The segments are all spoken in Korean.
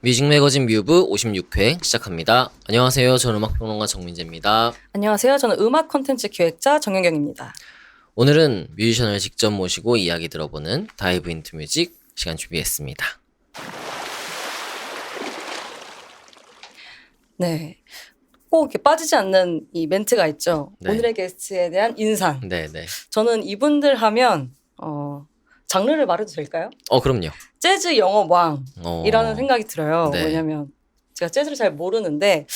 뮤직 매거진 뮤브 56회 시작합니다. 안녕하세요. 저는 음악평론가 정민재입니다. 안녕하세요. 저는 음악 콘텐츠 기획자 정영경입니다. 오늘은 뮤지션을 직접 모시고 이야기 들어보는 다이브 인투 뮤직 시간 준비했습니다. 네. 꼭 이렇게 빠지지 않는 이 멘트가 있죠. 네. 오늘의 게스트에 대한 인상. 네네. 저는 이분들 하면 장르를 말해도 될까요? 그럼요. 재즈 영업 왕이라는 생각이 들어요. 네. 왜냐면 제가 재즈를 잘 모르는데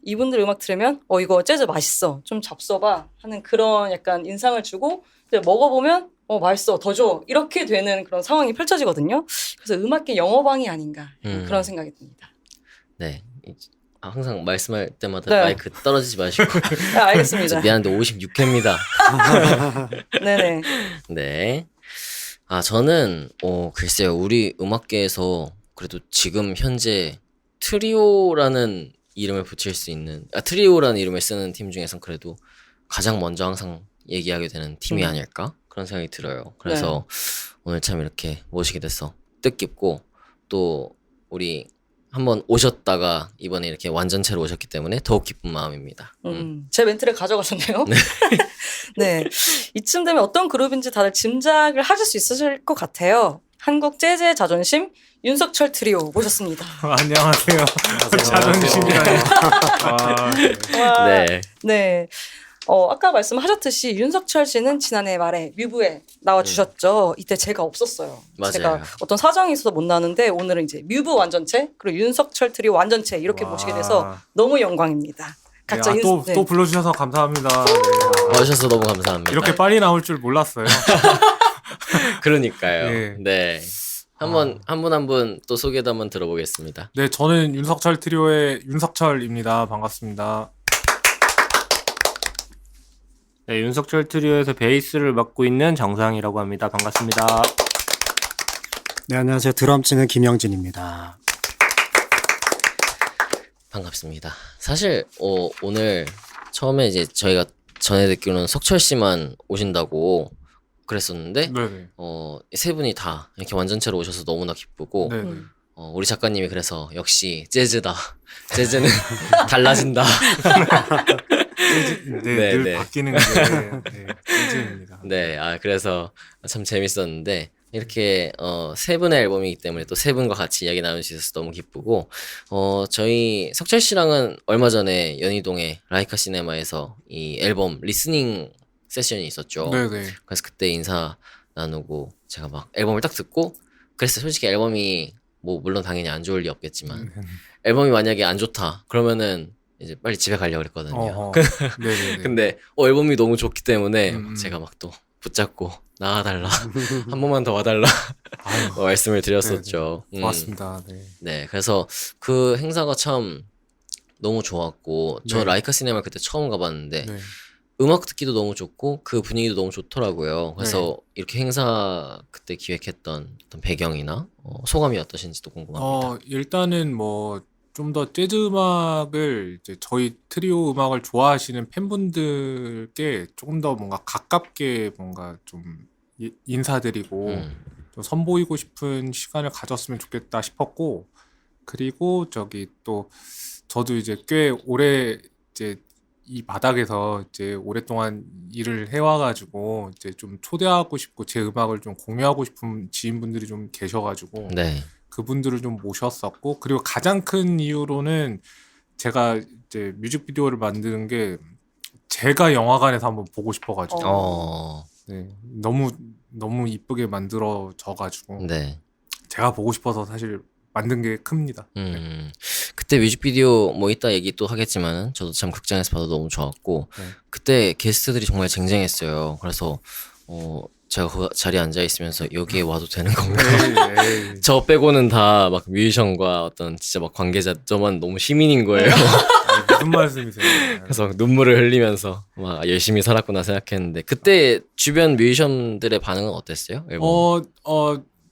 이분들 음악 들으면 이거 재즈 맛있어. 좀 잡숴봐 하는 그런 약간 인상을 주고 이제 먹어보면 맛있어. 더 줘. 이렇게 되는 그런 상황이 펼쳐지거든요. 그래서 음악계 영업왕이 아닌가 그런 생각이 듭니다. 네. 항상 말씀할 때마다 네. 마이크 떨어지지 마시고. 네, 알겠습니다. 미안한데 56회입니다. 네네. 네. 저는 글쎄요. 우리 음악계에서 그래도 지금 현재 트리오라는 이름을 붙일 수 있는 트리오라는 이름을 쓰는 팀 중에선 그래도 가장 먼저 항상 얘기하게 되는 팀이 아닐까? 그런 생각이 들어요. 그래서 오늘 참 이렇게 모시게 돼서 뜻깊고 또 우리 한번 오셨다가 이번에 이렇게 완전체로 오셨기 때문에 더욱 기쁜 마음입니다. 제 멘트를 가져가셨네요. 네. 이쯤 되면 어떤 그룹인지 다들 짐작을 하실 수 있으실 것 같아요. 한국 재즈의 자존심 윤석철 트리오 모셨습니다. 안녕하세요. 자존심이라니. 네. 네. 아까 말씀하셨듯이 윤석철 씨는 지난해 말에 뮤브에 나와주셨죠. 이때 제가 없었어요. 맞아요. 제가 어떤 사정이 있어서 못 나왔는데 오늘은 이제 뮤브 완전체 그리고 윤석철 트리오 완전체 이렇게 모시게 돼서 너무 영광입니다. 각자 또 불러주셔서 감사합니다. 네. 와주셔서 너무 감사합니다. 이렇게 빨리 나올 줄 몰랐어요. 그러니까요. 네. 네. 한 분 또 소개도 한번 들어보겠습니다. 네, 저는 윤석철 트리오의 윤석철입니다. 반갑습니다. 네, 윤석철 트리오에서 베이스를 맡고 있는 정상이라고 합니다. 반갑습니다. 네, 안녕하세요. 드럼 치는 김영진입니다. 반갑습니다. 사실 오늘 처음에 이제 저희가 전에 듣기로는 석철 씨만 오신다고 그랬었는데 네네. 세 분이 다 이렇게 완전체로 오셔서 너무나 기쁘고 네네. 우리 작가님이 그래서 역시 재즈다. 재즈는 달라진다. 늘 네. 바뀌는 게 재즈입니다. 네, 그래서 참 재밌었는데 이렇게 세 분의 앨범이기 때문에 또 세 분과 같이 이야기 나눌 수 있어서 너무 기쁘고 저희 석철 씨랑은 얼마 전에 연희동의 라이카 시네마에서 이 앨범 리스닝 세션이 있었죠. 네네. 그래서 그때 인사 나누고 제가 막 앨범을 딱 듣고 그랬어요. 솔직히 앨범이 뭐 물론 당연히 안 좋을 리 없겠지만 앨범이 만약에 안 좋다 그러면은 이제 빨리 집에 가려고 그랬거든요. 네네. 근데 앨범이 너무 좋기 때문에 제가 막 또 붙잡고 나와달라 한 번만 더 와달라 말씀을 드렸었죠. 고맙습니다. 네. 네, 그래서 그 행사가 참 너무 좋았고 저 네. 라이카 시네마 그때 처음 가봤는데 네. 음악 듣기도 너무 좋고 그 분위기도 너무 좋더라고요. 그래서 이렇게 행사 그때 기획했던 어떤 배경이나 소감이 어떠신지도 궁금합니다. 일단은 뭐 좀 더 재즈 음악을 이제 저희 트리오 음악을 좋아하시는 팬분들께 조금 더 뭔가 가깝게 뭔가 좀 인사드리고 좀 선보이고 싶은 시간을 가졌으면 좋겠다 싶었고, 그리고 또 저도 이제 꽤 오래 이제 이 바닥에서 이제 오랫동안 일을 해와가지고 이제 좀 초대하고 싶고 제 음악을 좀 공유하고 싶은 지인분들이 좀 계셔가지고 네. 그분들을 좀 모셨었고, 그리고 가장 큰 이유로는 제가 이제 뮤직비디오를 만드는 게 제가 영화관에서 한번 보고 싶어가지고 네, 너무 이쁘게 만들어져가지고 네. 제가 보고 싶어서 사실 만든 게 큽니다. 그때 뮤직비디오 뭐 이따 얘기 또 하겠지만 저도 참 극장에서 봐도 너무 좋았고 네. 그때 게스트들이 정말 쟁쟁했어요. 그래서 제가 그 자리에 앉아 있으면서 여기에 와도 되는 건가? 에이. 저 빼고는 다 막 뮤지션과 어떤 진짜 막 관계자 저만 너무 시민인 거예요. 아니, 무슨 말씀이세요? 그래서 눈물을 흘리면서 막 열심히 살았구나 생각했는데 그때 주변 뮤지션들의 반응은 어땠어요? 앨범?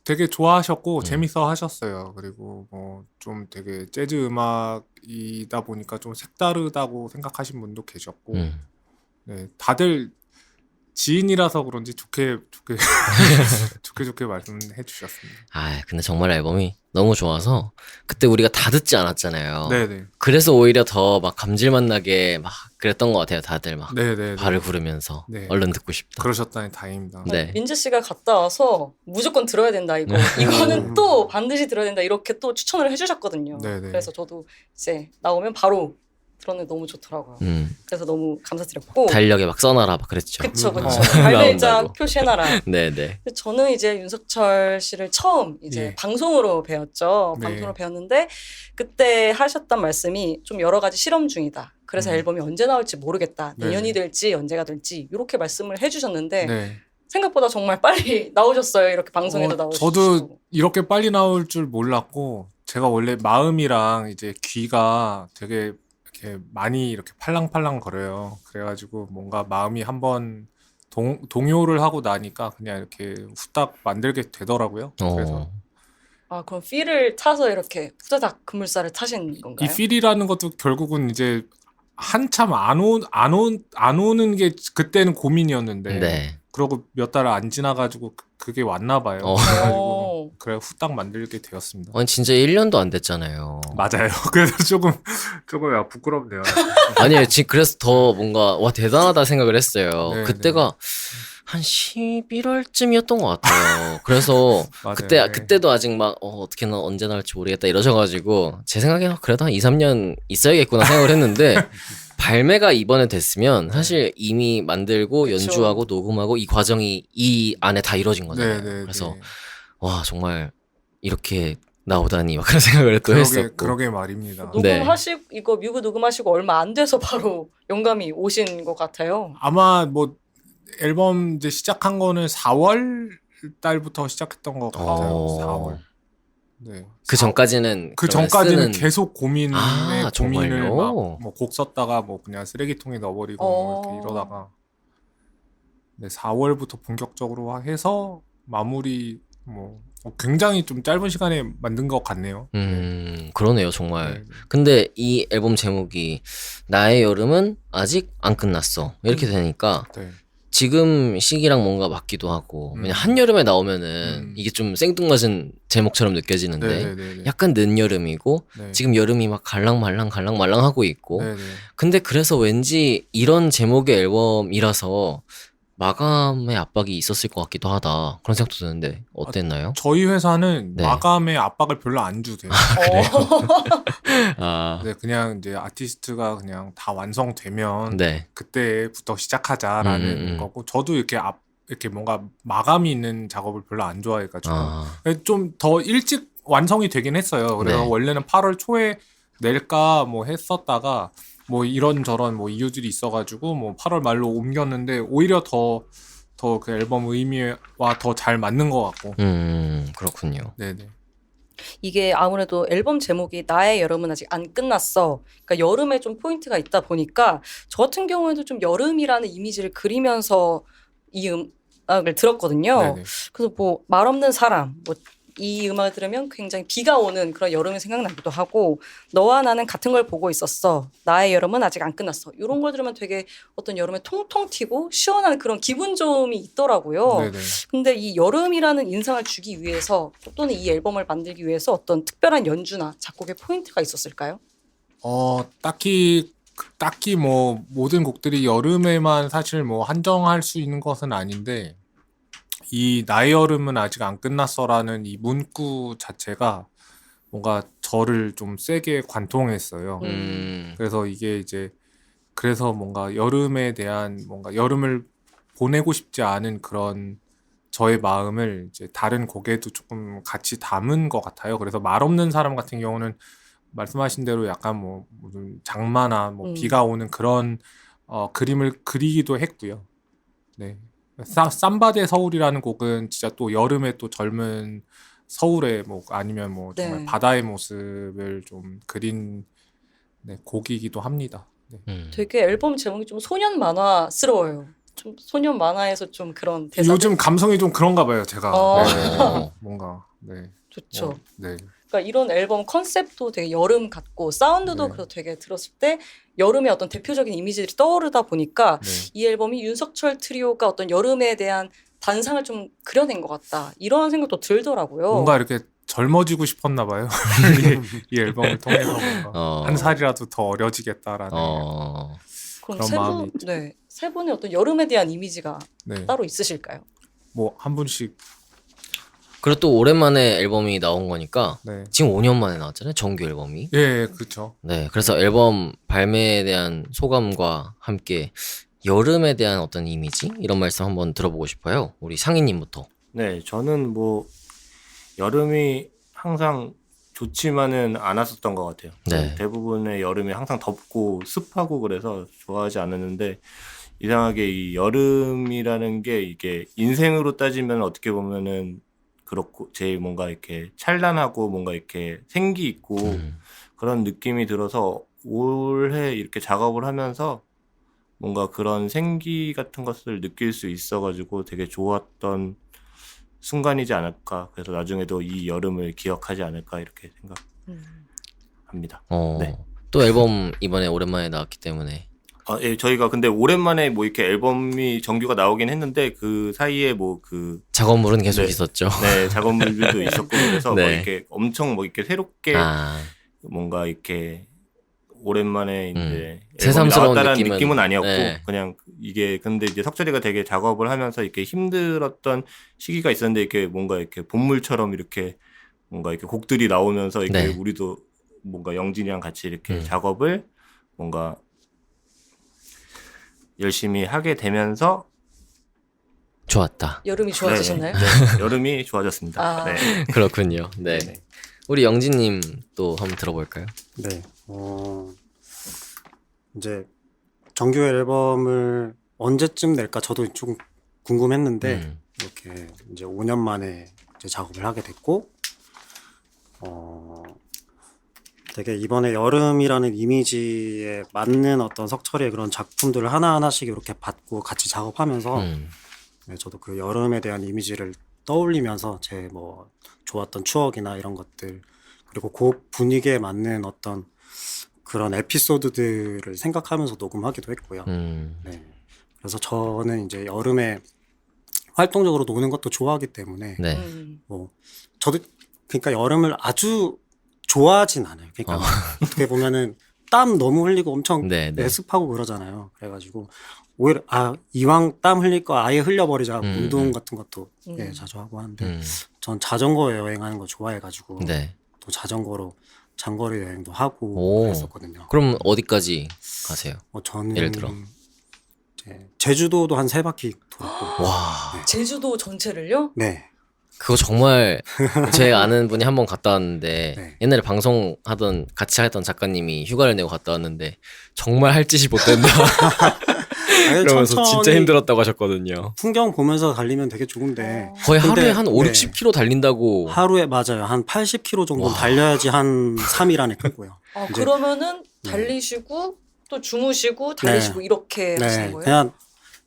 되게 좋아하셨고 재밌어 하셨어요. 그리고 뭐 좀 되게 재즈 음악이다 보니까 좀 색다르다고 생각하신 분도 계셨고, 네, 다들 지인이라서 그런지 좋게 좋게 말씀해 주셨습니다. 아, 근데 정말 앨범이 너무 좋아서 그때 우리가 다 듣지 않았잖아요. 네네. 그래서 오히려 더 막 감질맛 나게 막 그랬던 것 같아요. 다들 막 네네. 발을 부르면서 네. 얼른 듣고 싶다. 그러셨다니 다행입니다. 네. 민지 씨가 갔다 와서 무조건 들어야 된다 이거. 이거는 또 반드시 들어야 된다 이렇게 또 추천을 해주셨거든요. 네네. 그래서 저도 이제 나오면 바로 들었는데 너무 좋더라고요. 그래서 너무 감사드렸고. 달력에 막 써놔라 막 그랬죠. 그쵸. 나온다고. 발매자 표시해놔라. 네네. 저는 이제 윤석철 씨를 처음 이제 예. 방송으로 배웠죠. 네. 방송으로 배웠는데 그때 하셨던 말씀이 좀 여러 가지 실험 중이다. 그래서 앨범이 언제 나올지 모르겠다. 네. 내년이 될지 언제가 될지 이렇게 말씀을 해주셨는데 네. 생각보다 정말 빨리 나오셨어요. 이렇게 방송에도 나오시고. 저도 이렇게 빨리 나올 줄 몰랐고 제가 원래 마음이랑 이제 귀가 되게 이렇게 많이 이렇게 팔랑팔랑 거려요. 그래가지고 뭔가 마음이 한번 동요를 하고 나니까 그냥 이렇게 후딱 만들게 되더라고요. 그래서 아 그럼 필을 타서 이렇게 후다닥 금물살을 타신 건가요? 이 필이라는 것도 결국은 이제 한참 안 오는 게 그때는 고민이었는데 네. 그러고 몇 달 안 지나가지고 그게 왔나 봐요. 어. 그래가지고 그래 후딱 만들게 되었습니다. 아니 진짜 1년도 안 됐잖아요. 맞아요. 그래서 조금 부끄럽네요. 아니에요. 지금 그래서 더 뭔가 와 대단하다 생각을 했어요. 네, 그때가 한 11월쯤이었던 것 같아요. 그래서 맞아요. 그때도 아직 막 어떻게 나 언제 나올지 모르겠다 이러셔가지고 제 생각에는 그래도 한 2, 3년 있어야겠구나 생각을 했는데 발매가 이번에 됐으면 사실 이미 만들고 그쵸. 연주하고 녹음하고 이 과정이 이 안에 다 이루어진 거잖아요. 그래서 와 정말 이렇게 나오다니 막 그런 생각을 또 했었고. 그러게 말입니다. 녹음하시고 이거 뮤브 녹음하시고 얼마 안 돼서 바로 영감이 오신 것 같아요. 아마 뭐 앨범 이제 시작한 거는 4월 달부터 시작했던 것 같아요. 4월. 네. 그 전까지는 그 그러면 전까지는 쓰는- 계속 고민을 정말요? 막 뭐 곡 썼다가 뭐 그냥 쓰레기통에 넣어버리고 뭐 이렇게 이러다가 네, 4월부터 본격적으로 해서 마무리 뭐 굉장히 좀 짧은 시간에 만든 것 같네요. 그러네요 정말. 네. 근데 이 앨범 제목이 나의 여름은 아직 안 끝났어 이렇게 되니까 네. 지금 시기랑 뭔가 맞기도 하고 왜냐 한여름에 나오면은 이게 좀 생뚱맞은 제목처럼 느껴지는데 네네네. 약간 늦여름이고 네. 지금 여름이 막 갈랑말랑 하고 있고 네네. 근데 그래서 왠지 이런 제목의 앨범이라서 마감의 압박이 있었을 것 같기도 하다 그런 생각도 드는데 어땠나요? 저희 회사는 네. 마감의 압박을 별로 안 주세요. 아, 네, 그냥 이제 아티스트가 그냥 다 완성되면 네. 그때부터 시작하자라는 거고 저도 이렇게 뭔가 마감이 있는 작업을 별로 안 좋아해가지고 좀 더 일찍 완성이 되긴 했어요. 그래서 네. 원래는 8월 초에 낼까 뭐 했었다가 뭐 이런저런 뭐 이유들이 있어가지고 뭐 8월 말로 옮겼는데 오히려 더 그 앨범 의미와 더 잘 맞는 것 같고. 그렇군요. 네네. 이게 아무래도 앨범 제목이 나의 여름은 아직 안 끝났어. 그러니까 여름에 좀 포인트가 있다 보니까 저 같은 경우에도 좀 여름이라는 이미지를 그리면서 이 음악을 들었거든요. 네네. 그래서 뭐 말 없는 사람 뭐 이 음악을 들으면 굉장히 비가 오는 그런 여름이 생각나기도 하고 너와 나는 같은 걸 보고 있었어. 나의 여름은 아직 안 끝났어. 이런 걸 들으면 되게 어떤 여름에 통통 튀고 시원한 그런 기분 좋음이 있더라고요. 네네. 근데 이 여름이라는 인상을 주기 위해서 또는 이 앨범을 만들기 위해서 어떤 특별한 연주나 작곡의 포인트가 있었을까요? 딱히 뭐 모든 곡들이 여름에만 사실 뭐 한정할 수 있는 것은 아닌데 이 나의 여름은 아직 안 끝났어라는 이 문구 자체가 뭔가 저를 좀 세게 관통했어요. 그래서 이게 이제 그래서 뭔가 여름에 대한 뭔가 여름을 보내고 싶지 않은 그런 저의 마음을 이제 다른 곡에도 조금 같이 담은 것 같아요. 그래서 말 없는 사람 같은 경우는 말씀하신 대로 약간 뭐 무슨 장마나 뭐 비가 오는 그런 그림을 그리기도 했고요. 네. 삼바대 서울이라는 곡은 진짜 또 여름에 또 젊은 서울의 뭐 아니면 뭐 정말 네. 바다의 모습을 좀 그린 곡이기도 합니다. 네. 되게 앨범 제목이 좀 소년 만화스러워요. 좀 소년 만화에서 좀 그런 대사. 요즘 감성이 좀 그런가 봐요, 제가. 어. 네. 뭔가 네. 좋죠. 네. 그러니까 이런 앨범 컨셉도 되게 여름 같고 사운드도 네. 그래서 되게 들었을 때 여름의 어떤 대표적인 이미지들이 떠오르다 보니까 네. 이 앨범이 윤석철 트리오가 어떤 여름에 대한 단상을 좀 그려낸 것 같다. 이런 생각도 들더라고요. 뭔가 이렇게 젊어지고 싶었나 봐요. 이 앨범을 통해서 뭔가 한 살이라도 더 어려지겠다라는 그럼 그런 마음이 있죠. 세 분의 어떤 여름에 대한 이미지가 네. 따로 있으실까요? 뭐 한 분씩 그리고 또 오랜만에 앨범이 나온 거니까 네. 지금 5년 만에 나왔잖아요. 정규 앨범이. 예, 그렇죠. 네, 그래서 앨범 발매에 대한 소감과 함께 여름에 대한 어떤 이미지 이런 말씀 한번 들어보고 싶어요. 우리 상희님부터. 네, 저는 뭐 여름이 항상 좋지만은 않았었던 것 같아요. 네. 대부분의 여름이 항상 덥고 습하고 그래서 좋아하지 않았는데 이상하게 이 여름이라는 게 이게 인생으로 따지면 어떻게 보면은 그렇고 제일 뭔가 이렇게 찬란하고 뭔가 이렇게 생기 있고 그런 느낌이 들어서 올해 이렇게 작업을 하면서 뭔가 그런 생기 같은 것을 느낄 수 있어가지고 되게 좋았던 순간이지 않을까. 그래서 나중에도 이 여름을 기억하지 않을까 이렇게 생각합니다. 네. 또 앨범 이번에 오랜만에 나왔기 때문에. 예, 저희가 근데 오랜만에 뭐 이렇게 앨범이 정규가 나오긴 했는데 그 사이에 뭐 그 작업물은 계속 네. 있었죠. 네, 작업물들도 있었고 그래서 네. 뭐 이렇게 엄청 뭐 이렇게 새롭게 뭔가 이렇게 오랜만에 이제 앨범이 새삼스러운 나왔다라는 느낌은 아니었고 네. 그냥 이게 근데 이제 석철이가 되게 작업을 하면서 이렇게 힘들었던 시기가 있었는데 이렇게 뭔가 이렇게 본물처럼 이렇게 뭔가 이렇게 곡들이 나오면서 이렇게 네. 우리도 뭔가 영진이랑 같이 이렇게 작업을 뭔가 열심히 하게 되면서 좋았다. 여름이 좋아지셨나요? 네, 여름이 좋아졌습니다. 아. 네. 그렇군요. 네. 네. 우리 영진님 또 한번 들어볼까요? 네. 이제 정규 앨범을 언제쯤 낼까 저도 좀 궁금했는데 이렇게 이제 5년 만에 이제 작업을 하게 됐고 되게 이번에 여름이라는 이미지에 맞는 어떤 석철이의 그런 작품들을 하나하나씩 이렇게 받고 같이 작업하면서 네, 저도 그 여름에 대한 이미지를 떠올리면서 제 뭐 좋았던 추억이나 이런 것들 그리고 곡 분위기에 맞는 어떤 그런 에피소드들을 생각하면서 녹음하기도 했고요. 네. 그래서 저는 이제 여름에 활동적으로 노는 것도 좋아하기 때문에 네. 뭐 저도 그러니까 여름을 아주 좋아하진 않아요. 그러니까 어떻게 보면은 땀 너무 흘리고 엄청 네, 네. 습하고 그러잖아요. 그래가지고 오히려 이왕 땀 흘릴 거 아예 흘려버리자 운동 같은 것도 예, 자주 하고 하는데 전 자전거 여행하는 거 좋아해가지고 네. 또 자전거로 장거리 여행도 하고 오. 그랬었거든요. 그럼 어디까지 가세요? 저는 예를 들어. 이제 제주도도 한 3바퀴 돌았고 와, 제주도 전체를요? 네. 그거 정말 제 아는 분이 한 번 갔다 왔는데 네. 옛날에 방송하던 같이 했던 작가님이 휴가를 내고 갔다 왔는데 정말 할 짓이 못 된다. 그러면서 진짜 천천히 힘들었다고 하셨거든요. 풍경 보면서 달리면 되게 좋은데 거의 근데, 하루에 한 5, 네. 60km 달린다고. 하루에 맞아요. 한 80km 정도 와. 달려야지 한 3일 안에 끊고요. 이제- 그러면은 달리시고 또 주무시고 달리시고 이렇게 하시는 네. 거예요? 그냥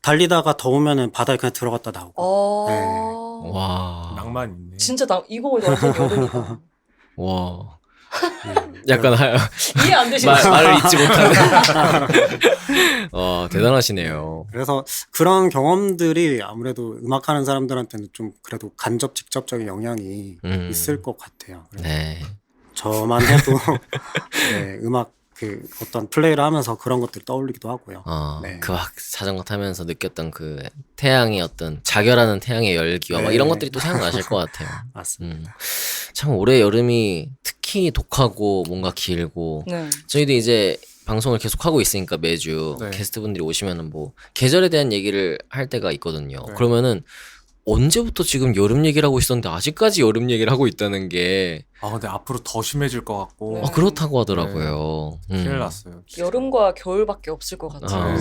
달리다가 더우면은 바다에 그냥 들어갔다 나오고. 와. 낭만 있네. 진짜 이거 완전 여름이다. 와. 네. 약간 이해 안 되시나요? 말을 잊지 못하는. 대단하시네요. 그래서 그런 경험들이 아무래도 음악하는 사람들한테는 좀 그래도 간접 직접적인 영향이 있을 것 같아요. 그래서 네. 저만 해도 네, 음악 그 어떤 플레이를 하면서 그런 것들이 떠올리기도 하고요. 네. 그 막 자전거 타면서 느꼈던 그 태양의 어떤 자결하는 태양의 열기와 막 네. 이런 것들이 또 생각나실 것 같아요. 맞습니다. 참 올해 여름이 특히 독하고 뭔가 길고 네. 저희도 이제 방송을 계속 하고 있으니까 매주 네. 게스트분들이 오시면은 뭐 계절에 대한 얘기를 할 때가 있거든요. 네. 그러면은 언제부터 지금 여름 얘기를 하고 있었는데 아직까지 여름 얘기를 하고 있다는 게 근데 앞으로 더 심해질 것 같고 네. 그렇다고 하더라고요. 큰일 났어요. 진짜. 여름과 겨울밖에 없을 것 같아요.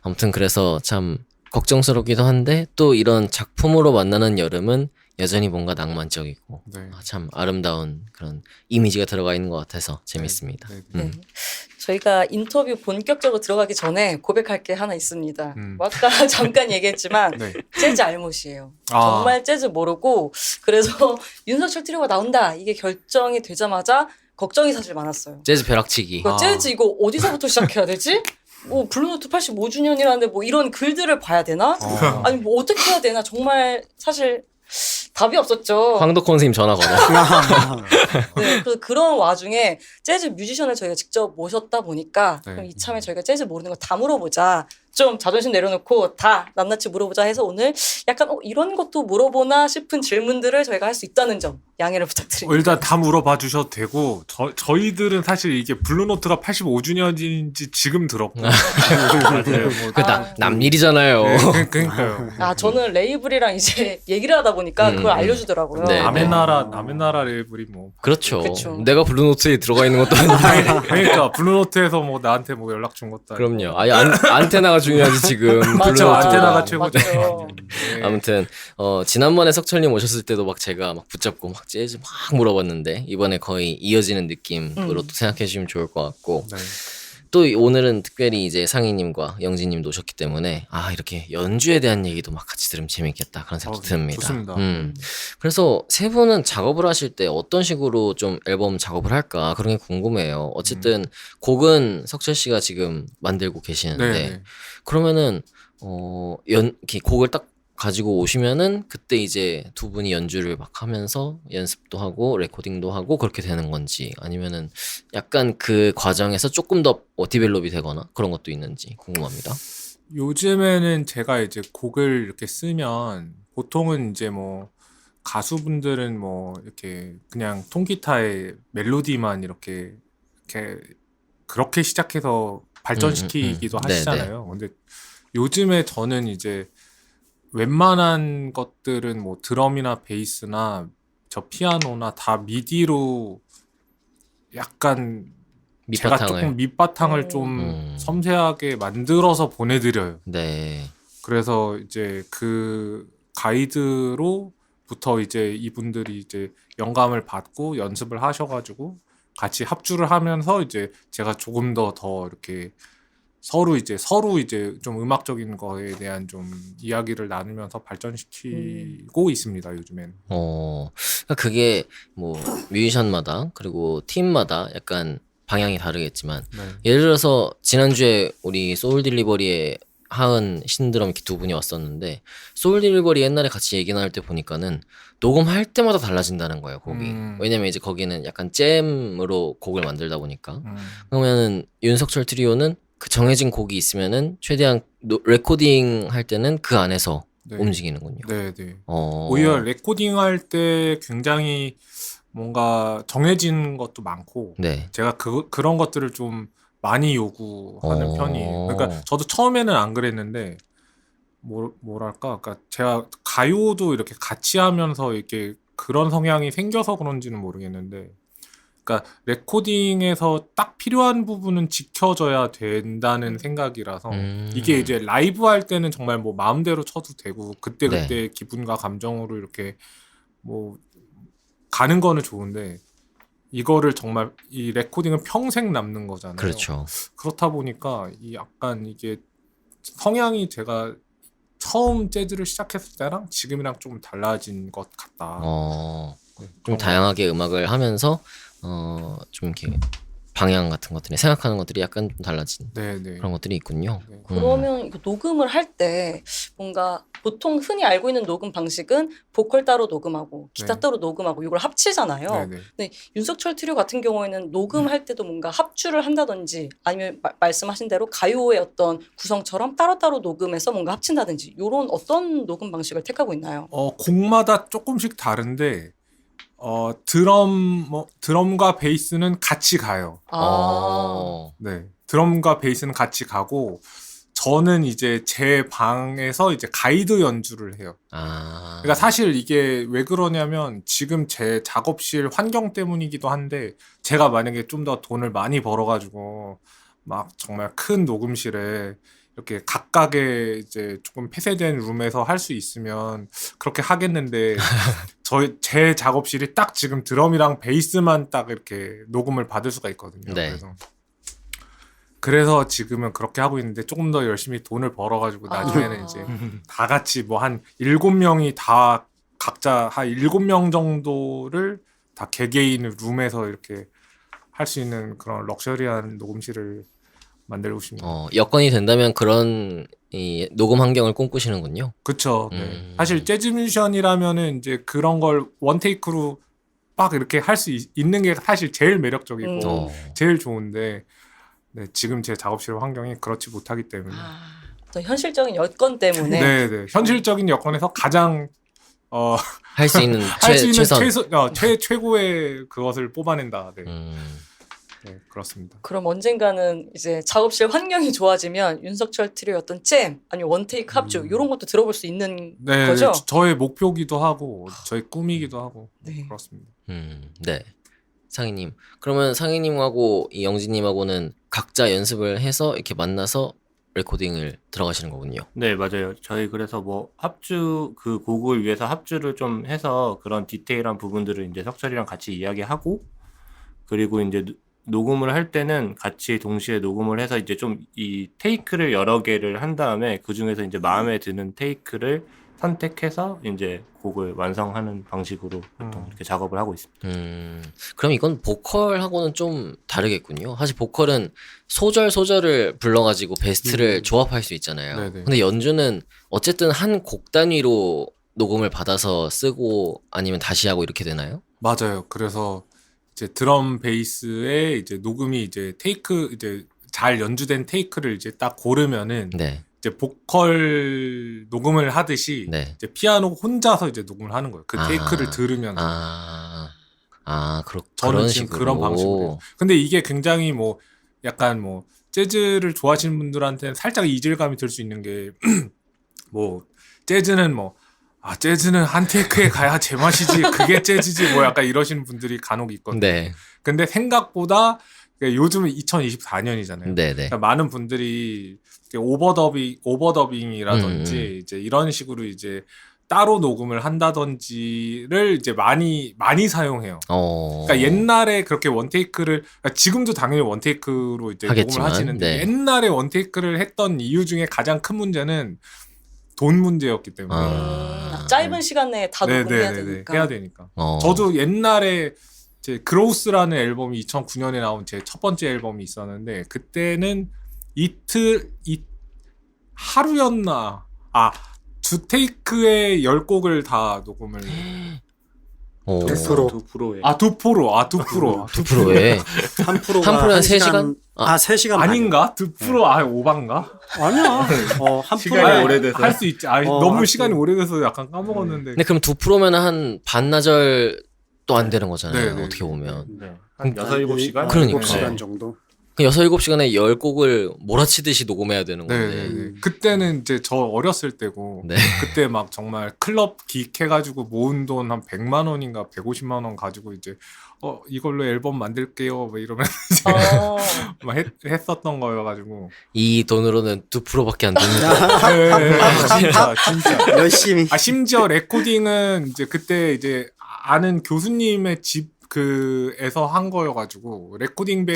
아무튼 그래서 참 걱정스럽기도 한데 또 이런 작품으로 만나는 여름은 여전히 뭔가 낭만적이고 네. 참 아름다운 그런 이미지가 들어가 있는 것 같아서 재밌습니다. 네, 네. 네. 저희가 인터뷰 본격적으로 들어가기 전에 고백할 게 하나 있습니다. 뭐 아까 잠깐 얘기했지만 네. 재즈 알못이에요. 아. 정말 재즈 모르고 그래서 윤석철 트리오가 나온다 이게 결정이 되자마자 걱정이 사실 많았어요. 재즈 벼락치기. 이거 재즈 이거 어디서부터 시작해야 되지? 뭐 블루노트 85주년이라는데 뭐 이런 글들을 봐야 되나? 아니 뭐 어떻게 해야 되나? 정말 사실 답이 없었죠. 황덕헌 선생님 전화 걸어. 네, 그런 와중에 재즈 뮤지션을 저희가 직접 모셨다 보니까 네. 그럼 이참에 저희가 재즈 모르는 거 다 물어보자. 좀 자존심 내려놓고 다 낱낱이 물어보자 해서 오늘 약간 이런 것도 물어보나 싶은 질문들을 저희가 할 수 있다는 점 양해를 부탁드립니다. 일단 다 물어봐 주셔도 되고 저희들은 사실 이게 블루노트가 85주년인지 지금 들었고 네, 뭐, 그 남일이잖아요. 그러니까요. 아 저는 레이블이랑 이제 얘기를 하다 보니까 그걸 알려주더라고요. 네. 남의 나라 레이블이 뭐 그렇죠. 그쵸. 내가 블루노트에 들어가 있는 것도 아닌데. 그러니까 블루노트에서 뭐 나한테 뭐 연락 준 것도 아니고. 그럼요. 아니 안테나가 중요하지 지금. 맞죠. 그렇죠. 블루노트. 안테나가 최고죠. 맞죠. 네. 아무튼 지난번에 석철님 오셨을 때도 막 제가 막 붙잡고 막 재즈 막 물어봤는데 이번에 거의 이어지는 느낌으로 또 생각해 주시면 좋을 것 같고 네. 또 오늘은 특별히 이제 상희님과 영진님도 오셨기 때문에 이렇게 연주에 대한 얘기도 막 같이 들으면 재밌겠다 그런 생각도 듭니다. 좋습니다. 그래서 세 분은 작업을 하실 때 어떤 식으로 좀 앨범 작업을 할까 그런 게 궁금해요. 어쨌든 곡은 석철 씨가 지금 만들고 계시는데 네. 그러면은 이렇게 곡을 딱 가지고 오시면은 그때 이제 두 분이 연주를 막 하면서 연습도 하고 레코딩도 하고 그렇게 되는 건지 아니면은 약간 그 과정에서 조금 더 디벨롭이 되거나 그런 것도 있는지 궁금합니다. 요즘에는 제가 이제 곡을 이렇게 쓰면 보통은 이제 뭐 가수분들은 뭐 이렇게 그냥 통기타에 멜로디만 이렇게 그렇게 시작해서 발전시키기도 하시잖아요. 근데 요즘에 저는 이제 웬만한 것들은 뭐 드럼이나 베이스나 저 피아노나 다 미디로 약간 제가 조금 밑바탕을 좀 섬세하게 만들어서 보내드려요. 네. 그래서 이제 그 가이드로부터 이제 이분들이 이제 영감을 받고 연습을 하셔가지고 같이 합주를 하면서 이제 제가 조금 더 이렇게 서로 이제 좀 음악적인 거에 대한 좀 이야기를 나누면서 발전시키고 있습니다, 요즘엔. 그러니까 그게 뭐 뮤지션마다 그리고 팀마다 약간 방향이 다르겠지만 네. 예를 들어서 지난주에 우리 소울 딜리버리에 하은 신드럼 이렇게 두 분이 왔었는데 소울 딜리버리 옛날에 같이 얘기 나눌 때 보니까는 녹음할 때마다 달라진다는 거예요, 곡이. 왜냐면 이제 거기는 약간 잼으로 곡을 만들다 보니까 그러면은 윤석철 트리오는 그 정해진 곡이 있으면은 최대한 레코딩 할 때는 그 안에서 네. 움직이는군요. 네. 오히려 레코딩 할 때 굉장히 뭔가 정해진 것도 많고 네. 제가 그런 것들을 좀 많이 요구하는 편이에요. 그러니까 저도 처음에는 안 그랬는데 뭐랄까, 그러니까 제가 가요도 이렇게 같이 하면서 이렇게 그런 성향이 생겨서 그런지는 모르겠는데, 그러니까 레코딩에서 딱 필요한 부분은 지켜져야 된다는 생각이라서 이게 이제 라이브 할 때는 정말 뭐 마음대로 쳐도 되고 그때 기분과 감정으로 이렇게 뭐 가는 거는 좋은데 이거를 정말 이 레코딩은 평생 남는 거잖아요. 그렇죠. 그렇다 보니까 이 약간 이게 성향이 제가 처음 재즈를 시작했을 때랑 지금이랑 좀 달라진 것 같다. 좀 다양하게 음악을 하면서 좀 이렇게 방향 같은 것들이 생각하는 것들이 약간 좀 달라진 그런 것들이 있군요. 네. 그러면 이거 녹음을 할 때 뭔가 보통 흔히 알고 있는 녹음 방식은 보컬 따로 녹음하고 기타 따로 녹음하고 이걸 합치잖아요. 근데 윤석철 트리오 같은 경우에는 녹음할 때도 뭔가 합주를 한다든지 아니면 말씀하신 대로 가요의 어떤 구성처럼 따로따로 녹음해서 뭔가 합친다든지 이런 어떤 녹음 방식을 택하고 있나요? 곡마다 조금씩 다른데 드럼과 베이스는 같이 가요. 네. 드럼과 베이스는 같이 가고 저는 이제 제 방에서 이제 가이드 연주를 해요. 그러니까 사실 이게 왜 그러냐면 지금 제 작업실 환경 때문이기도 한데 제가 만약에 좀 더 돈을 많이 벌어가지고 막 정말 큰 녹음실에 이렇게 각각의 이제 조금 폐쇄된 룸에서 할 수 있으면 그렇게 하겠는데 제 작업실이 딱 지금 드럼이랑 베이스만 딱 이렇게 녹음을 받을 수가 있거든요. 네. 그래서 지금은 그렇게 하고 있는데 조금 더 열심히 돈을 벌어가지고 나중에는 이제 다 같이 뭐 한 7명이 다 각자 한 7명 정도를 다 개개인 룸에서 이렇게 할 수 있는 그런 럭셔리한 녹음실을 만들고 싶네요. 여건이 된다면 그런 이 녹음 환경을 꿈꾸시는군요. 그쵸. 네. 사실 재즈 뮤지션이라면은 이제 그런 걸 원테이크로 막 이렇게 할 수 있는 게 사실 제일 매력적이고 제일 좋은데 네, 지금 제 작업실 환경이 그렇지 못하기 때문에 또 현실적인 여건 때문에 네. 현실적인 여건에서 가장 할 수 있는 할 수 있는 최선. 최고의 그것을 뽑아낸다. 네. 네, 그렇습니다. 그럼 언젠가는 이제 작업실 환경이 좋아지면 윤석철 트리오의 어떤 잼 아니면 원테이크 합주 이런 것도 들어볼 수 있는 네, 거죠? 저의 목표기도 하고 저의 꿈이기도 하고 네. 그렇습니다. 네. 상희님. 그러면 상희님하고 이 영진님하고는 각자 연습을 해서 이렇게 만나서 레코딩을 들어가시는 거군요. 네, 맞아요. 저희 그래서 뭐 합주 그 곡을 위해서 합주를 좀 해서 그런 디테일한 부분들을 이제 석철이랑 같이 이야기하고 그리고 이제 녹음을 할 때는 같이 동시에 녹음을 해서 이제 좀 이 테이크를 여러 개를 한 다음에 그 중에서 이제 마음에 드는 테이크를 선택해서 이제 곡을 완성하는 방식으로 보통 이렇게 작업을 하고 있습니다. 그럼 이건 보컬하고는 좀 다르겠군요. 사실 보컬은 소절을 불러가지고 베스트를 조합할 수 있잖아요. 네네. 근데 연주는 어쨌든 한 곡 단위로 녹음을 받아서 쓰고 아니면 다시 하고 이렇게 되나요? 맞아요. 그래서 이제 드럼 베이스에 이제 녹음이 이제 테이크 이제 잘 연주된 테이크를 이제 딱 고르면은 네. 이제 보컬 녹음을 하듯이 네. 이제 피아노 혼자서 이제 녹음을 하는 거예요. 그 테이크를 들으면서. 저는 그런 지금 식으로. 그런 방식으로 해요. 근데 이게 굉장히 뭐 약간 뭐 재즈를 좋아하시는 분들한테는 살짝 이질감이 들 수 있는 게 뭐 재즈는 뭐 재즈는 한 테이크에 가야 제맛이지 그게 재즈지 뭐 약간 이러시는 분들이 간혹 있거든요. 네. 근데 생각보다 요즘은 2024년이잖아요. 네네. 그러니까 많은 분들이 오버더빙이라든지 이제 이런 식으로 이제 따로 녹음을 한다든지를 이제 많이 사용해요. 그러니까 옛날에 그렇게 원테이크를 그러니까 지금도 당연히 원테이크로 이제 하겠지만, 녹음을 하시는데 네. 옛날에 원테이크를 했던 이유 중에 가장 큰 문제는 돈 문제였기 때문에 짧은 시간 내에 다 녹음해야 네네네네. 되니까. 해야 되니까. 저도 옛날에 제 그로우스라는 앨범이 2009년에 나온 제 첫 번째 앨범이 있었는데 그때는 하루였나 두 테이크에 10곡을 다 녹음을 2%. 2%에 3%가 한 프로에 3시간? 3시간 아닌가? 2% 오반가? 아니야. 한 시간이 프로에 오래돼서. 할 수 있지. 너무 시간이 오래돼서 약간 까먹었는데. 근데 그럼 2%면 한 반나절 또 안 되는 거잖아요. 네. 어떻게 보면. 네. 한 6-7시간? 그러니까. 7시간 정도. 그 6-7시간에 10곡을 몰아치듯이 녹음해야 되는 건데. 네. 그때는 이제 저 어렸을 때고 네. 그때 막 정말 클럽 기획 해가지고 모은 돈 한 100만 원인가 150만 원 가지고 이제 이걸로 앨범 만들게요 뭐 이러면서 막 했었던 거여가지고 이 돈으로는 2%밖에 안 됩니다. 네, 진짜 열심히. 심지어 레코딩은 이제 그때 이제 아는 교수님의 집에서 한 거여가지고 레코딩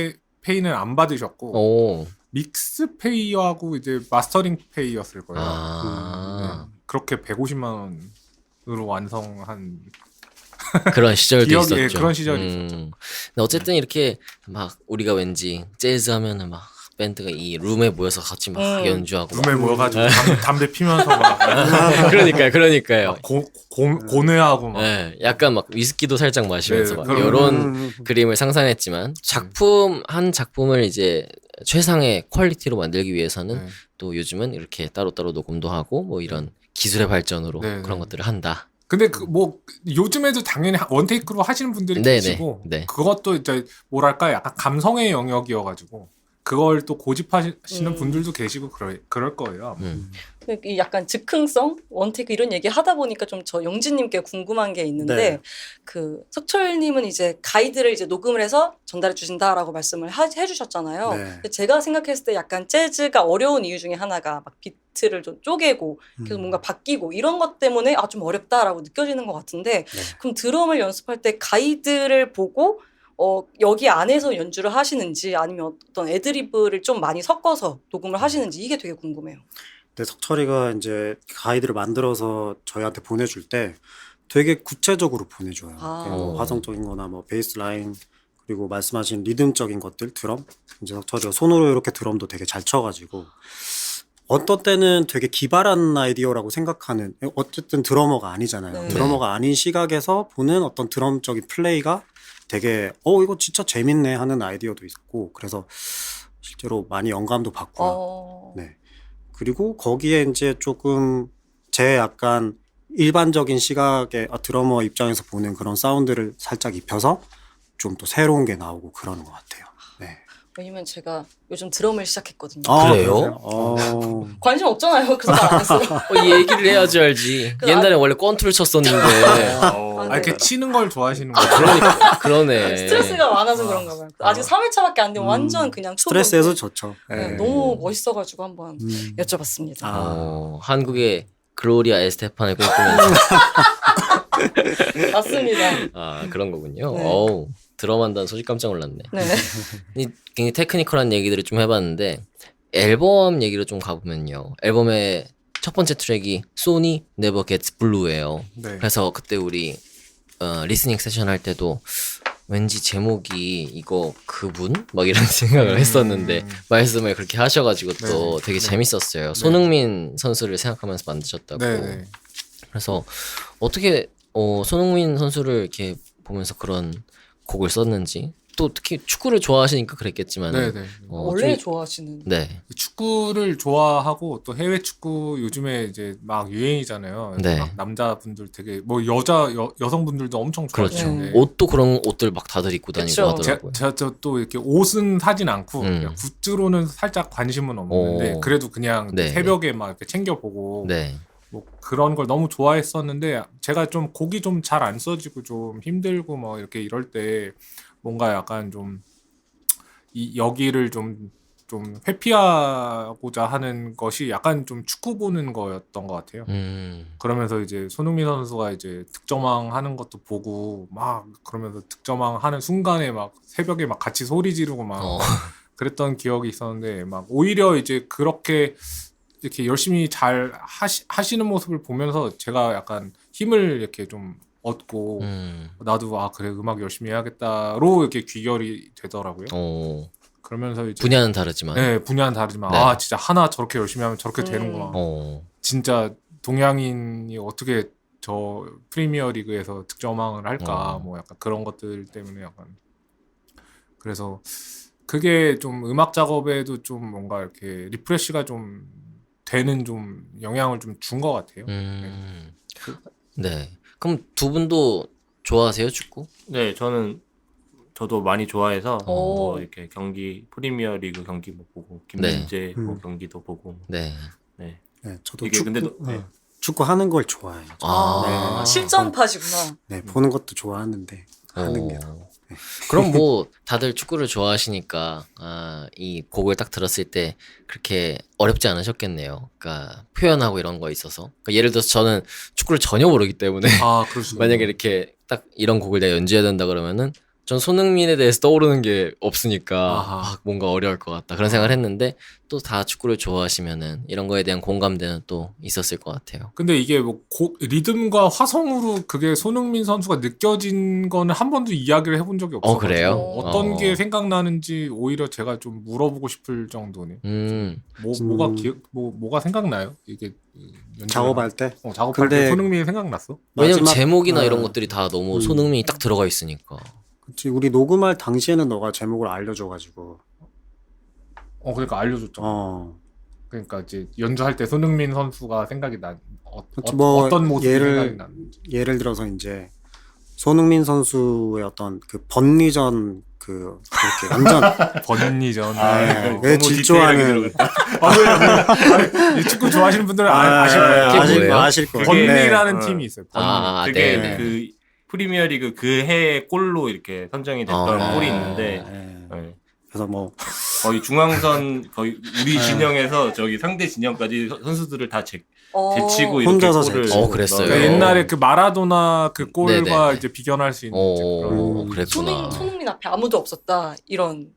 페이는 안 받으셨고 믹스 페이하고 이제 마스터링 페이였을 거예요. 그렇게 150만 원으로 완성한 그런 시절도 기억이, 있었죠. 예, 그런 시절이 있었죠. 근데 어쨌든 이렇게 막 우리가 왠지 재즈 하면은 막 밴드가 이 룸에 모여서 같이 막 연주하고 룸에 모여가지고 담배 피면서 막 그러니까요. 고뇌하고 막 네, 약간 막 위스키도 살짝 마시면서 네, 막 이런 그림을 상상했지만 한 작품을 이제 최상의 퀄리티로 만들기 위해서는 네. 또 요즘은 이렇게 따로따로 녹음도 하고 뭐 이런 기술의 발전으로 네, 그런 네. 것들을 한다. 근데 뭐 요즘에도 당연히 원테이크로 하시는 분들이 네네. 계시고 네. 그것도 이제 뭐랄까 약간 감성의 영역이어가지고 그걸 또 고집하시는 분들도 계시고 그럴 거예요. 아마. 이 약간 즉흥성, 원테이크 이런 얘기 하다 보니까 좀 저 영진님께 궁금한 게 있는데 네. 그 석철님은 이제 가이드를 이제 녹음을 해서 전달해 주신다라고 말씀을 해주셨잖아요. 네. 근데 제가 생각했을 때 약간 재즈가 어려운 이유 중에 하나가 막 비트를 좀 쪼개고 계속 뭔가 바뀌고 이런 것 때문에 아 좀 어렵다라고 느껴지는 것 같은데 네. 그럼 드럼을 연습할 때 가이드를 보고 여기 안에서 연주를 하시는지 아니면 어떤 애드리브를 좀 많이 섞어서 녹음을 하시는지 이게 되게 궁금해요. 근데 석철이가 이제 가이드를 만들어서 저희한테 보내줄 때 되게 구체적으로 보내줘요. 아. 뭐 화성적인 거나 뭐 베이스 라인 그리고 말씀하신 리듬적인 것들 드럼 이제 석철이가 손으로 이렇게 드럼도 되게 잘 쳐가지고 어떤 때는 되게 기발한 아이디어라고 생각하는 어쨌든 드러머가 아니잖아요. 네. 드러머가 아닌 시각에서 보는 어떤 드럼적인 플레이가 되게 이거 진짜 재밌네 하는 아이디어도 있고 그래서 실제로 많이 영감도 받고요. 네. 그리고 거기에 이제 조금 제 약간 일반적인 시각의 드러머 입장에서 보는 그런 사운드를 살짝 입혀서 좀 또 새로운 게 나오고 그러는 것 같아요. 네. 왜냐면 제가 요즘 드럼을 시작했거든요. 그래요? 관심 없잖아요. 그래서 말 안 했어요. 이 얘기를 해야지 알지. 그 옛날에 원래 권투를 쳤었는데. 아, 이렇게 치는 걸 좋아하시는 아, 거예요? 그러니까 그러네. 스트레스가 많아서 그런가 봐요. 아직 3회차밖에 안 되면 완전 그냥 초보. 스트레스에서 좋죠. 네, 네. 너무 멋있어가지고 한번 여쭤봤습니다. 한국의 글로리아 에스테판을 꿈꾸면서 맞습니다. 그런 거군요. 네. 어우, 드럼한다는 소식 깜짝 놀랐네. 네. 굉장히 테크니컬한 얘기들을 좀 해봤는데 앨범 얘기로 좀 가보면요. 앨범의 첫 번째 트랙이 소니 네버 겟츠 블루예요. 네. 그래서 그때 우리 리스닝 세션 할 때도 왠지 제목이 이거 그분? 막 이런 생각을 했었는데 말씀을 그렇게 하셔가지고 또 되게 재밌었어요. 손흥민 선수를 생각하면서 만드셨다고. 네네. 그래서 어떻게 손흥민 선수를 이렇게 보면서 그런 곡을 썼는지 또 특히 축구를 좋아하시니까 그랬겠지만 네네. 원래 좋아하시는. 네. 축구를 좋아하고 또 해외 축구 요즘에 이제 막 유행이잖아요. 네. 막 남자분들 되게 뭐 여성분들도 엄청 그렇죠. 좋아하시는데 옷도 그런 옷들 막 다들 입고 다니고 그쵸. 하더라고요. 제가 또 이렇게 옷은 사진 않고 그냥 굿즈로는 살짝 관심은 없는데 오. 그래도 그냥 네. 새벽에 막 이렇게 챙겨보고 네. 뭐 그런 걸 너무 좋아했었는데 제가 좀 곡이 좀 잘 안 써지고 좀 힘들고 뭐 이렇게 이럴 때 뭔가 약간 좀 여기를 좀 회피하고자 하는 것이 약간 좀 축구 보는 거였던 것 같아요. 그러면서 이제 손흥민 선수가 이제 득점왕 하는 것도 보고 막 그러면서 득점왕 하는 순간에 막 새벽에 막 같이 소리 지르고 막 그랬던 기억이 있었는데 막 오히려 이제 그렇게 이렇게 열심히 잘 하시는 모습을 보면서 제가 약간 힘을 이렇게 좀 얻고 나도 그래 음악 열심히 해야겠다로 이렇게 귀결이 되더라고요. 그러면서 이제 분야는 다르지만. 네, 분야는 다르지만 네. 진짜 하나 저렇게 열심히 하면 저렇게 되는구나. 진짜 동양인이 어떻게 저 프리미어 리그에서 득점왕을 할까 뭐 약간 그런 것들 때문에 약간 그래서 그게 좀 음악 작업에도 좀 뭔가 이렇게 리프레시가 좀 되는 좀 영향을 좀 준 것 같아요. 네. 그럼 두 분도 좋아하세요, 축구? 네, 저도 많이 좋아해서 오. 뭐 이렇게 경기 프리미어 리그 경기 뭐 보고 김민재 뭐 경기도 보고 네. 네. 네, 저도 이게 근데 축구 하는 걸 좋아해요. 아. 실전파시구나. 네, 보는 것도 좋아하는데 하는 게 그럼 뭐 다들 축구를 좋아하시니까 이 곡을 딱 들었을 때 그렇게 어렵지 않으셨겠네요. 그러니까 표현하고 이런 거 있어서. 그러니까 예를 들어서 저는 축구를 전혀 모르기 때문에 그러시군요. 만약에 이렇게 딱 이런 곡을 내가 연주해야 된다 그러면은 전 손흥민에 대해서 떠오르는 게 없으니까 뭔가 어려울 것 같다 그런 생각을 했는데 또 다 축구를 좋아하시면은 이런 거에 대한 공감대는 또 있었을 것 같아요. 근데 이게 뭐 리듬과 화성으로 그게 손흥민 선수가 느껴진 거는 한 번도 이야기를 해본 적이 없어요. 그래요? 어떤 게 생각나는지 오히려 제가 좀 물어보고 싶을 정도네. 뭐가 생각나요? 이게 작업할 때? 작업할 때 손흥민이 생각났어? 왜냐면 제목이나 이런 것들이 다 너무 손흥민이 딱 들어가 있으니까. 그치, 우리 녹음할 당시에는 너가 제목을 알려줘가지고. 그러니까 알려줬죠. 그러니까 이제 연주할 때 손흥민 선수가 생각이 어떤 모습이 생각이 나는지. 예를 들어서 이제 손흥민 선수의 어떤 그 번리전 그 이렇게 완전 번리전. 왜 질주하는 이 축구 좋아하시는 분들은 아실 거예요. 그게 아실 뭐예요? 아실 거예요. 번리라는 네. 팀이 있어요. 번리. 아, 그게 네. 그 프리미어리그 그 해의 골로 이렇게 선정이 됐던 아. 골이 있는데 네. 네. 그래서 뭐 거의 중앙선 거의 우리 진영에서 저기 상대 진영까지 선수들을 다 제치고 이렇게 혼자서 골을 제치고. 그랬어요. 그러니까 옛날에 그 마라도나 그 골과 네네네. 이제 비견할 수 있는 이제 그런. 그랬구나. 손흥민 앞에 아무도 없었다 이런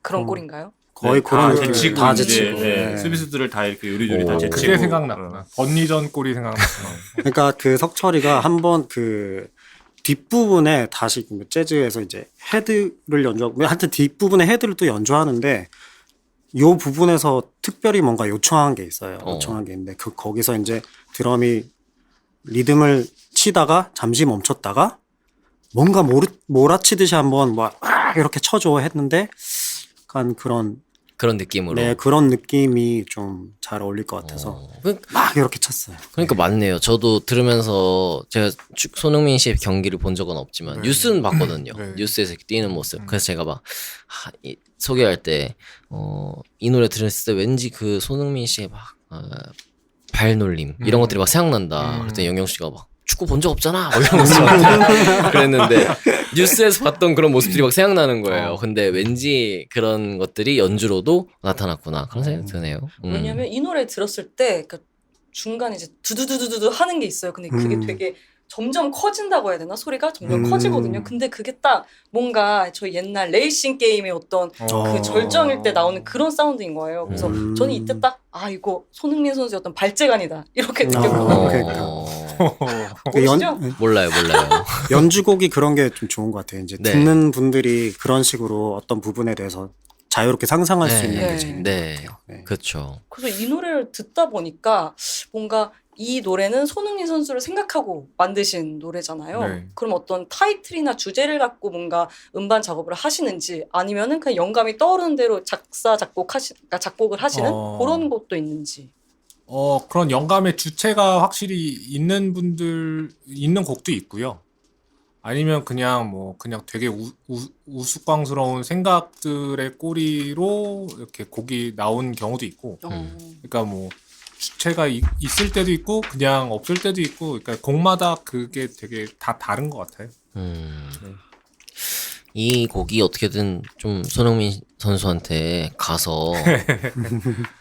그런 어. 골인가요? 거의 그런 다 느낌. 제치고 다 이제, 제치고. 네, 네. 수비수들을 다 이렇게 요리조리 다 오. 제치고 그게 생각났구나. 번리전 골이 생각났구나. 그러니까 그 석철이가 한번 그 뒷부분에 다시 재즈에서 이제 헤드를 연주하고 하여튼 뒷부분에 헤드를 또 연주하는데 요 부분에서 특별히 뭔가 요청한 게 있어요. 요청한 게 있는데 거기서 이제 드럼이 리듬을 치다가 잠시 멈췄다가 뭔가 몰아치듯이 한번 막 이렇게 쳐줘 했는데 약간 그런 느낌으로. 네 그런 느낌이 좀 잘 어울릴 것 같아서 막 이렇게 쳤어요. 그러니까 맞네요. 저도 들으면서 제가 손흥민 씨의 경기를 본 적은 없지만 네. 뉴스는 봤거든요. 네. 뉴스에서 이렇게 뛰는 모습. 그래서 제가 막 소개할 때 이 노래 들었을 때 왠지 그 손흥민 씨의 막 발놀림 이런 것들이 막 생각난다. 그랬더니 영경 씨가 막 축구 본 적 없잖아. 뭐 이러면서 저한테 그랬는데 뉴스에서 봤던 그런 모습들이 막 생각나는 거예요. 근데 왠지 그런 것들이 연주로도 나타났구나. 그런 생각이 드네요. 왜냐면 이 노래 들었을 때 그러니까 중간에 이제 두두두두두 하는 게 있어요. 근데 그게 되게 점점 커진다고 해야 되나? 소리가 점점 커지거든요. 근데 그게 딱 뭔가 저희 옛날 레이싱 게임의 어떤 그 절정일 때 나오는 그런 사운드인 거예요. 그래서 저는 이때 딱 이거 손흥민 선수의 어떤 발재간이다 이렇게 느꼈거든요. 그러니까. 모르시죠? 몰라요. 연주곡이 그런 게 좀 좋은 것 같아요. 이제 네. 듣는 분들이 그런 식으로 어떤 부분에 대해서 자유롭게 상상할 수 있는 게 네. 재밌는 네. 것 같아요. 네. 그렇죠. 그래서 이 노래를 듣다 보니까 뭔가 이 노래는 손흥민 선수를 생각하고 만드신 노래잖아요. 네. 그럼 어떤 타이틀이나 주제를 갖고 뭔가 음반 작업을 하시는지 아니면은 그냥 영감이 떠오르는 대로 그러니까 작곡을 하시는 그런 것도 있는지. 그런 영감의 주체가 확실히 있는 곡도 있고요. 아니면 그냥 되게 우스꽝스러운 생각들의 꼬리로 이렇게 곡이 나온 경우도 있고. 그러니까 뭐 주체가 있을 때도 있고 그냥 없을 때도 있고. 그러니까 곡마다 그게 되게 다 다른 것 같아요. 이 곡이 어떻게든 좀 손흥민 선수한테 가서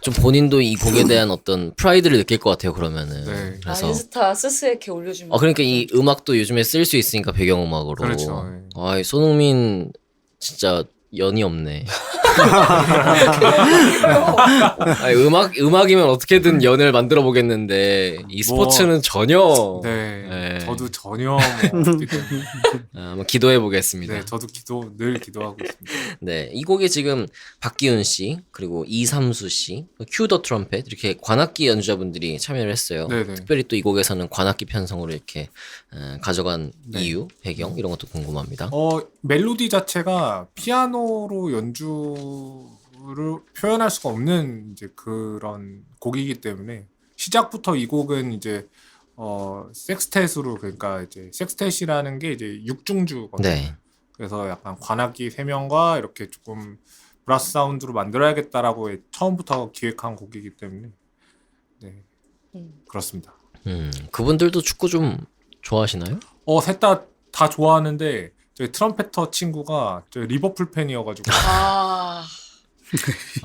좀 본인도 이 곡에 대한 어떤 프라이드를 느낄 것 같아요. 그러면은. 네. 그래서 인스타 스스에 이렇게 올려주면. 그러니까 이 음악도 요즘에 쓸 수 있으니까 배경음악으로. 그렇죠. 네. 이 손흥민 진짜 연이 없네. 음악이면 어떻게든 연을 만들어 보겠는데 이 스포츠는 전혀. 네. 네. 저도 전혀 어떻게든 한번 기도해 보겠습니다. 네, 저도 늘 기도하고 있습니다. 네, 이 곡에 지금 박기훈 씨 그리고 이삼수 씨, 큐 더 트럼펫 이렇게 관악기 연주자분들이 참여를 했어요. 네네. 특별히 또 이 곡에서는 관악기 편성으로 이렇게 가져간 네. 이유, 배경 이런 것도 궁금합니다. 멜로디 자체가 피아노로 연주를 표현할 수가 없는 이제 그런 곡이기 때문에 시작부터 이 곡은 이제 섹스텟으로 그러니까 이제 섹스텟이라는 게 이제 육중주거든요. 네. 그래서 약간 관악기 3명과 이렇게 조금 브라스 사운드로 만들어야겠다라고 처음부터 기획한 곡이기 때문에 네 그렇습니다. 그분들도 축구 좀 좋아하시나요? 셋 다 좋아하는데 저희 트럼펫터 친구가 저희 리버풀 팬이어가지고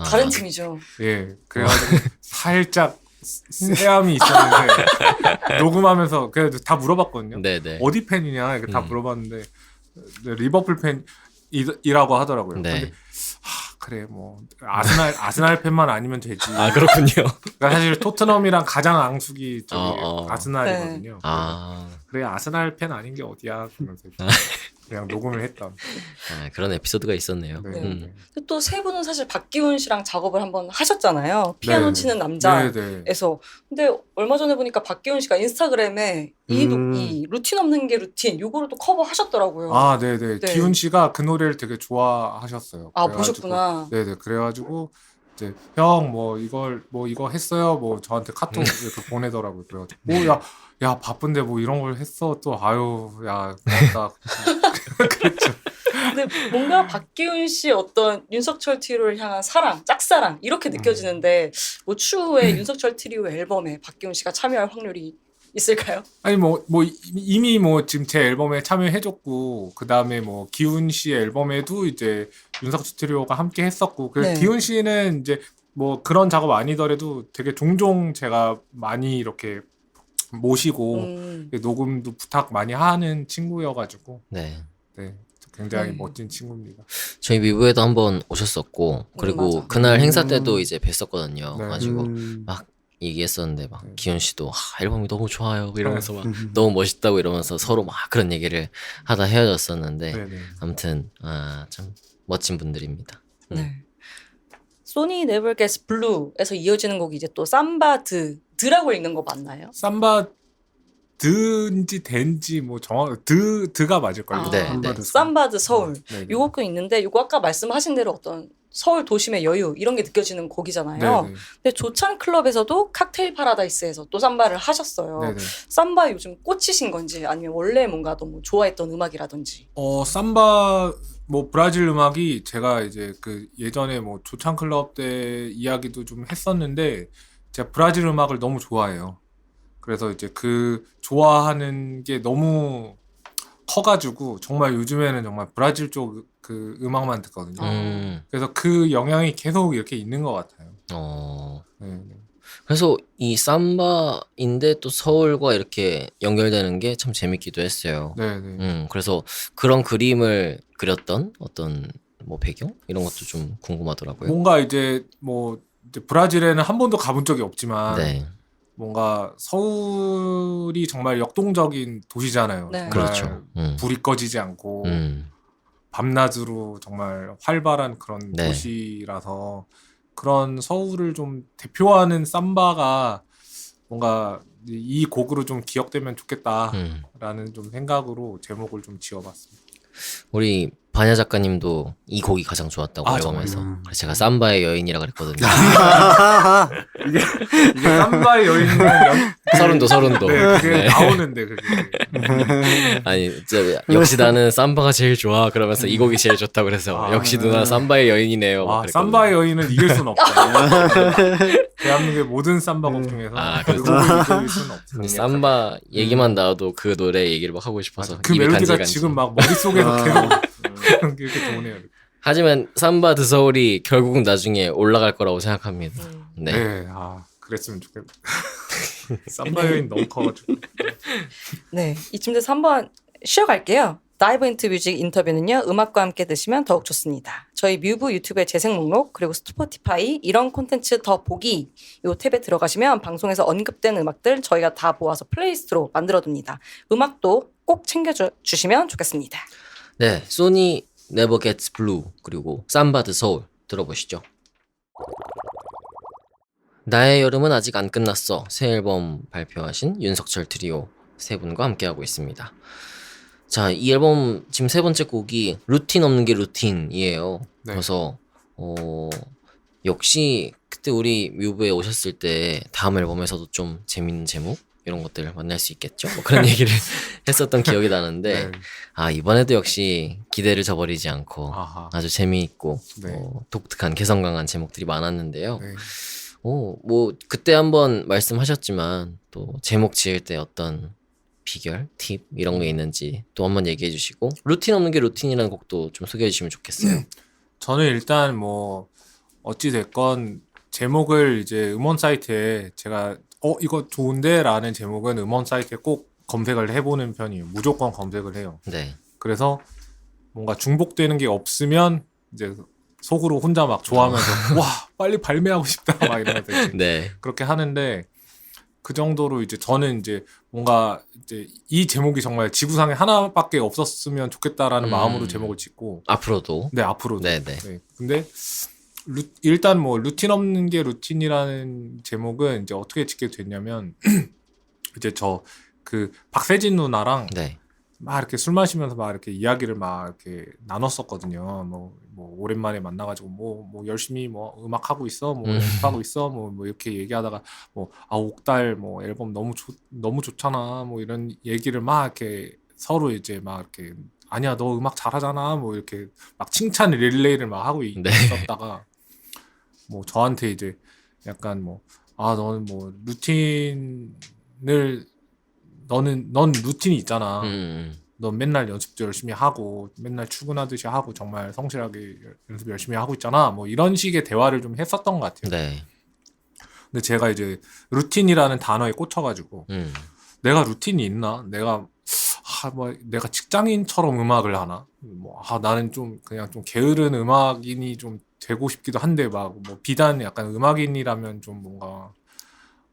다른 팀이죠. 예 그래가지고 살짝 쎄함이 있었는데 녹음하면서 그래도 다 물어봤거든요. 네네. 어디 팬이냐 이렇게 다 물어봤는데 네, 리버풀 팬이라고 하더라고요. 네. 근데 그래 뭐 아스날 팬만 아니면 되지. 그렇군요. 그러니까 사실 토트넘이랑 가장 앙숙이 저기 어. 아스날이거든요. 네. 그래 아스날 팬 아닌 게 어디야 그러면서 그냥 녹음을 했던. 그런 에피소드가 있었네요. 네. 또 세 분은 사실 박기훈 씨랑 작업을 한번 하셨잖아요. 피아노 네. 치는 남자에서. 네. 근데 얼마 전에 보니까 박기훈 씨가 인스타그램에 이 루틴 없는 게 루틴 요거를 또 커버하셨더라고요. 네네. 네. 기훈 씨가 그 노래를 되게 좋아하셨어요. 그래가지고, 보셨구나. 네네. 그래가지고 이제 형 이거 했어요. 뭐 저한테 카톡 이렇게 보내더라고요. 그래가지고 야 바쁜데 뭐 이런 걸 했어 또 아유 야 고맙다. 그랬죠. 근데 뭔가 박기훈 씨의 어떤 윤석철 트리오를 향한 사랑, 짝사랑 이렇게 느껴지는데 뭐 추후에 윤석철 트리오 앨범에 박기훈 씨가 참여할 확률이 있을까요? 아니 이미 지금 제 앨범에 참여해줬고 그 다음에 기훈 씨의 앨범에도 이제 윤석철 트리오가 함께 했었고 네. 기훈 씨는 이제 그런 작업 아니더라도 되게 종종 제가 많이 이렇게 모시고 녹음도 부탁 많이 하는 친구여가지고 네. 네 굉장히 네. 멋진 친구입니다. 저희 미부에도 한번 오셨었고 그리고 맞아. 그날 행사 때도 이제 뵀었거든요. 네. 가지고 막 얘기했었는데 막 네. 기현 씨도 앨범이 너무 좋아요 이러면서 막 너무 멋있다고 이러면서 서로 막 그런 얘기를 하다 헤어졌었는데 네네. 아무튼 참 멋진 분들입니다. 네. 소니 네버 게스 블루에서 이어지는 곡이 이제 또 삼바 드라고 읽는 거 맞나요? 삼바 드인지 덴지 정확 드가 맞을걸요. 네, 삼바드 삼바드 서울 네, 네. 요 곡도 있는데 요거 아까 말씀하신 대로 어떤 서울 도심의 여유 이런 게 느껴지는 곡이잖아요. 네네. 근데 조찬 클럽에서 칵테일 파라다이스에서 또 삼바를 하셨어요. 네네. 삼바 요즘 꽂히신 건지 아니면 원래 뭔가 너무 좋아했던 음악이라든지. 삼바 브라질 음악이 제가 이제 그 예전에 조찬 클럽 때 이야기도 좀 했었는데 제가 브라질 음악을 너무 좋아해요. 그래서 이제 그 좋아하는 게 너무 커가지고 정말 요즘에는 정말 브라질 쪽 그 음악만 듣거든요. 그래서 그 영향이 계속 이렇게 있는 것 같아요. 네, 네. 그래서 이 삼바인데 또 서울과 이렇게 연결되는 게 참 재밌기도 했어요. 네. 그래서 그런 그림을 그렸던 어떤 배경 이런 것도 좀 궁금하더라고요. 뭔가 이제 이제 브라질에는 한 번도 가본 적이 없지만 네, 뭔가 서울이 정말 역동적인 도시잖아요. 네. 정말 그렇죠. 불이 꺼지지 않고 밤낮으로 정말 활발한 그런 네. 도시라서 그런 서울을 좀 대표하는 삼바가 뭔가 이 곡으로 좀 기억되면 좋겠다라는 좀 생각으로 제목을 좀 지어봤습니다. 우리 반야 작가님도 이 곡이 가장 좋았다고 앨범에서. 정말요? 그래서 제가 삼바의 여인이라 그랬거든요. 이게 삼바의 여인은 서른도. 네, 그게 네. 나오는데 그게 아니 진짜 역시 나는 삼바가 제일 좋아 그러면서 이 곡이 제일 좋다고 그래서 역시 누나 삼바의 여인이네요. 막 그랬거든요. 삼바의 여인은 이길 수는 없다. 대한민국의 모든 삼바 곡 중에서 그 그렇죠. 곡을 이길 수는 없다. 삼바 얘기만 나와도 그 노래 얘기를 막 하고 싶어서 그 입이 멜로디가 간질간질. 지금 막 머릿속에서 계속 이렇게 도네요. 하지만 삼바 드 서울이 결국은 나중에 올라갈 거라고 생각합니다. 네. 네, 그랬으면 좋겠다. 삼바 여인 너무 커가지고. 네, 이쯤 돼서 한번 쉬어갈게요. 다이브 인투 뮤직 인터뷰는요, 음악과 함께 드시면 더욱 좋습니다. 저희 뮤브 유튜브의 재생 목록, 그리고 스포티파이, 이런 콘텐츠 더 보기, 요 탭에 들어가시면 방송에서 언급된 음악들 저희가 다 모아서 플레이리스트로 만들어둡니다. 음악도 꼭 챙겨주시면 좋겠습니다. 네, 소니 네버 겟츠 블루 그리고 삼바 드 서울 들어보시죠. 나의 여름은 아직 안 끝났어. 새 앨범 발표하신 윤석철 트리오 세 분과 함께하고 있습니다. 자, 이 앨범 지금 세 번째 곡이 루틴 없는 게 루틴이에요. 네. 그래서 역시 그때 우리 뮤브에 오셨을 때 다음 앨범에서도 좀 재밌는 제목 이런 것들을 만날 수 있겠죠? 그런 얘기를 했었던 기억이 나는데 네. 이번에도 역시 기대를 저버리지 않고 아하. 아주 재미있고 네. 독특한 개성 강한 제목들이 많았는데요. 네. 그때 한번 말씀하셨지만 또 제목 지을 때 어떤 비결, 팁 이런 게 있는지 또 한번 얘기해 주시고 루틴 없는 게 루틴이라는 곡도 좀 소개해 주시면 좋겠어요. 저는 일단 어찌 됐건 제목을 이제 음원 사이트에 제가 이거 좋은데 라는 제목은 음원 사이트에 꼭 검색을 해보는 편이에요. 무조건 검색을 해요. 네. 그래서 뭔가 중복되는 게 없으면 이제 속으로 혼자 막 좋아하면서 와 빨리 발매하고 싶다 막 이러면서 이제 네. 그렇게 하는데 그 정도로 이제 저는 이제 뭔가 이제 이 제목이 정말 지구상에 하나밖에 없었으면 좋겠다라는 마음으로 제목을 짓고 앞으로도. 네 앞으로도 네네. 네. 근데 일단 루틴 없는 게 루틴이라는 제목은 이제 어떻게 짓게 됐냐면 이제 저 그 박세진 누나랑 네. 막 이렇게 술 마시면서 막 이렇게 이야기를 막 이렇게 나눴었거든요. 뭐 오랜만에 만나가지고 뭐 열심히 음악 하고 있어, 연습하고 있어, 뭐 이렇게 얘기하다가 옥달 앨범 너무 좋잖아, 뭐 이런 얘기를 막 이렇게 서로 이제 막 이렇게 아니야 너 음악 잘하잖아 뭐 이렇게 막 칭찬 릴레이를 막 하고 네. 있었다가 뭐 저한테 이제 약간 뭐 너는 뭐 넌 루틴이 있잖아. 넌 맨날 연습도 열심히 하고 맨날 출근하듯이 하고 정말 성실하게 연습 열심히 하고 있잖아. 뭐 이런 식의 대화를 좀 했었던 것 같아요. 네. 근데 제가 이제 루틴이라는 단어에 꽂혀가지고 내가 루틴이 있나? 내가 직장인처럼 음악을 하나? 나는 좀 그냥 좀 게으른 음악인이 좀 되고 싶기도 한데 막 뭐 비단 약간 음악인이라면 좀 뭔가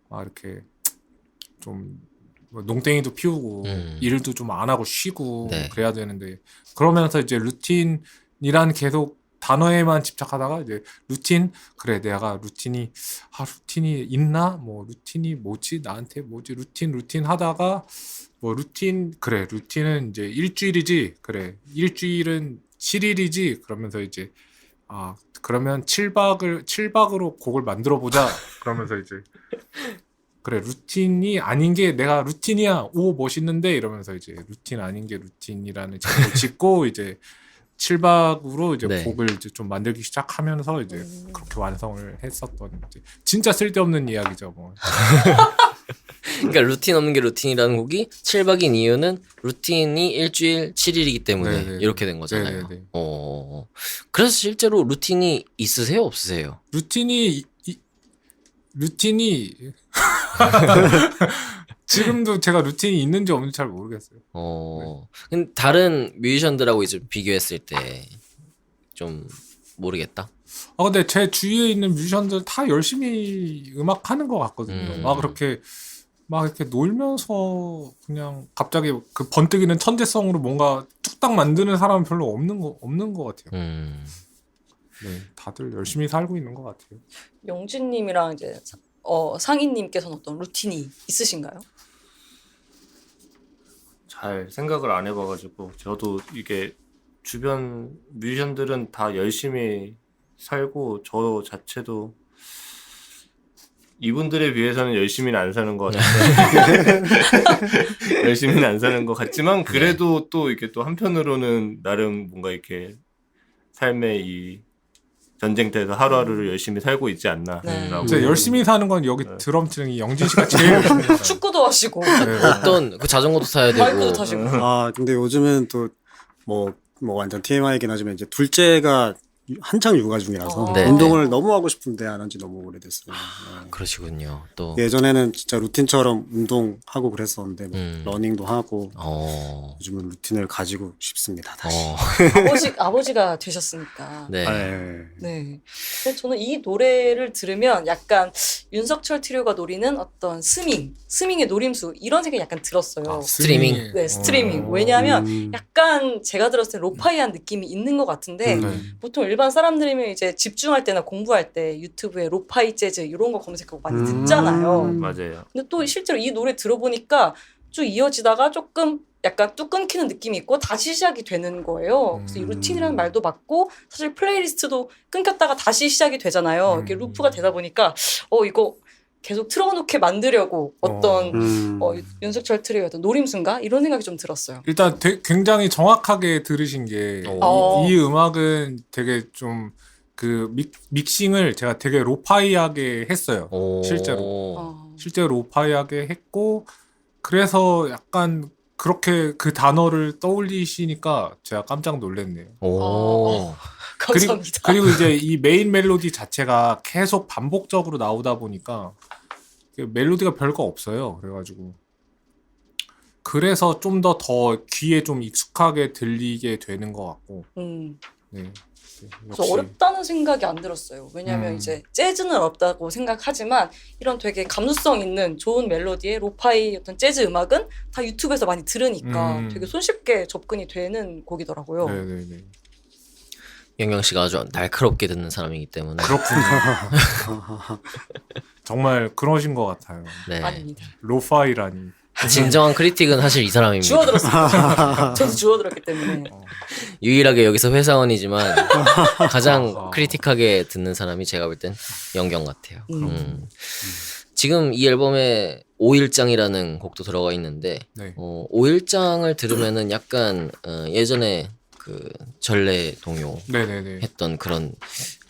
막 이렇게 좀뭐 농땡이도 피우고 일도 좀 안 하고 쉬고 네. 그래야 되는데 그러면서 이제 루틴이란 계속 단어에만 집착하다가 이제 루틴 그래 내가 루틴이 있나 뭐 루틴이 뭐지 나한테 뭐지 루틴 하다가 뭐 루틴은 이제 일주일이지 그래 일주일은 7일이지 그러면서 이제 그러면 7박으로 곡을 만들어 보자 그러면서 이제 그래 루틴이 아닌 게 내가 루틴이야 오 멋있는데 이러면서 이제 루틴 아닌 게 루틴이라는 제목을 짓고 이제 7박으로 이제 네. 곡을 이제 좀 만들기 시작하면서 이제 그렇게 완성을 했었던 이제 진짜 쓸데없는 이야기죠 뭐. 그러니까 루틴 없는 게 루틴이라는 곡이 7박인 이유는 루틴이 일주일 7일이기 때문에 네네. 이렇게 된 거잖아요. 네네네. 그래서 실제로 루틴이 있으세요, 없으세요? 루틴이 지금도 제가 루틴이 있는지 없는지 잘 모르겠어요. 근데 다른 뮤지션들하고 이제 비교했을 때 좀 모르겠다. 근데 제 주위에 있는 뮤지션들 다 열심히 음악 하는 것 같거든요. 막 이렇게 놀면서 그냥 갑자기 그 번뜩이는 천재성으로 뭔가 뚝딱 만드는 사람은 별로 없는 것 같아요. 네, 다들 열심히 살고 있는 것 같아요. 영진님이랑 이제 상인님께서는 어떤 루틴이 있으신가요? 잘 생각을 안 해봐가지고 저도 이게 주변 뮤지션들은 다 열심히 살고 저 자체도 이분들에 비해서는 열심히는 안 사는 것 같아요. 열심히는 안 사는 것 같지만 그래도 또 이렇게 또 한편으로는 나름 뭔가 이렇게 삶의 이 전쟁터에서 하루하루를 열심히 살고 있지 않나. 네. 라고. 진짜 열심히 사는 건 여기 드럼 치는 이 영진 씨가 제일 열심히 살아요. 축구도 하시고 어떤 그 자전거도 타야 되고. 바이크도 타시고. 근데 요즘은 또 뭐 완전 TMI이긴 하지만 이제 둘째가 한창 육아 중이라서 네. 운동을 너무 하고 싶은데 안 한 지 너무 오래됐어요. 네. 그러시군요. 또 예전에는 진짜 루틴처럼 운동하고 그랬었는데 뭐 러닝도 하고 요즘은 루틴을 가지고 싶습니다. 다시. 아버지가 되셨으니까. 네. 네. 근데 저는 이 노래를 들으면 약간 윤석철 트리오가 노리는 어떤 스밍의 노림수 이런 생각이 약간 들었어요. 스트리밍. 네, 스트리밍. 왜냐하면 약간 제가 들었을 때 로파이한 느낌이 있는 것 같은데 보통 일반 사람들이면 이제 집중할 때나 공부할 때 유튜브에 로파이 재즈 이런 거 검색하고 많이 듣잖아요. 맞아요. 근데 또 실제로 이 노래 들어보니까 쭉 이어지다가 조금 약간 뚝 끊기는 느낌이 있고 다시 시작이 되는 거예요. 그래서 이 루틴이라는 말도 맞고 사실 플레이리스트도 끊겼다가 다시 시작이 되잖아요. 이렇게 루프가 되다 보니까 이거 계속 틀어놓게 만들려고 어떤 윤석철 트리오의 어떤 노림수인가? 이런 생각이 좀 들었어요. 일단 굉장히 정확하게 들으신 게 이 음악은 되게 좀 그 믹싱을 제가 되게 로파이하게 했어요. 실제로 로파이하게 했고 그래서 약간 그렇게 그 단어를 떠올리시니까 제가 깜짝 놀랐네요. 감사합니다. 그리고 이제 이 메인 멜로디 자체가 계속 반복적으로 나오다 보니까 멜로디가 별거 없어요. 그래가지고 그래서 좀 더 귀에 좀 익숙하게 들리게 되는 것 같고. 네. 그래서 어렵다는 생각이 안 들었어요. 왜냐하면 이제 재즈는 어렵다고 생각하지만 이런 되게 감수성 있는 좋은 멜로디의 로파이 어떤 재즈 음악은 다 유튜브에서 많이 들으니까 되게 손쉽게 접근이 되는 곡이더라고요. 네네네. 영경 씨가 아주 날카롭게 듣는 사람이기 때문에. 그렇군요. 정말 그러신 것 같아요. 네. 아닙니다. 로파이라니. 진정한 크리틱은 사실 이 사람입니다. 주워들었습니다. 저도 주워들었기 때문에. 유일하게 여기서 회사원이지만 가장 크리틱하게 듣는 사람이 제가 볼 땐 영경 같아요. 지금 이 앨범에 5일장이라는 곡도 들어가 있는데 네. 5일장을 들으면은 약간 예전에 그 전래동요 네네네. 했던 그런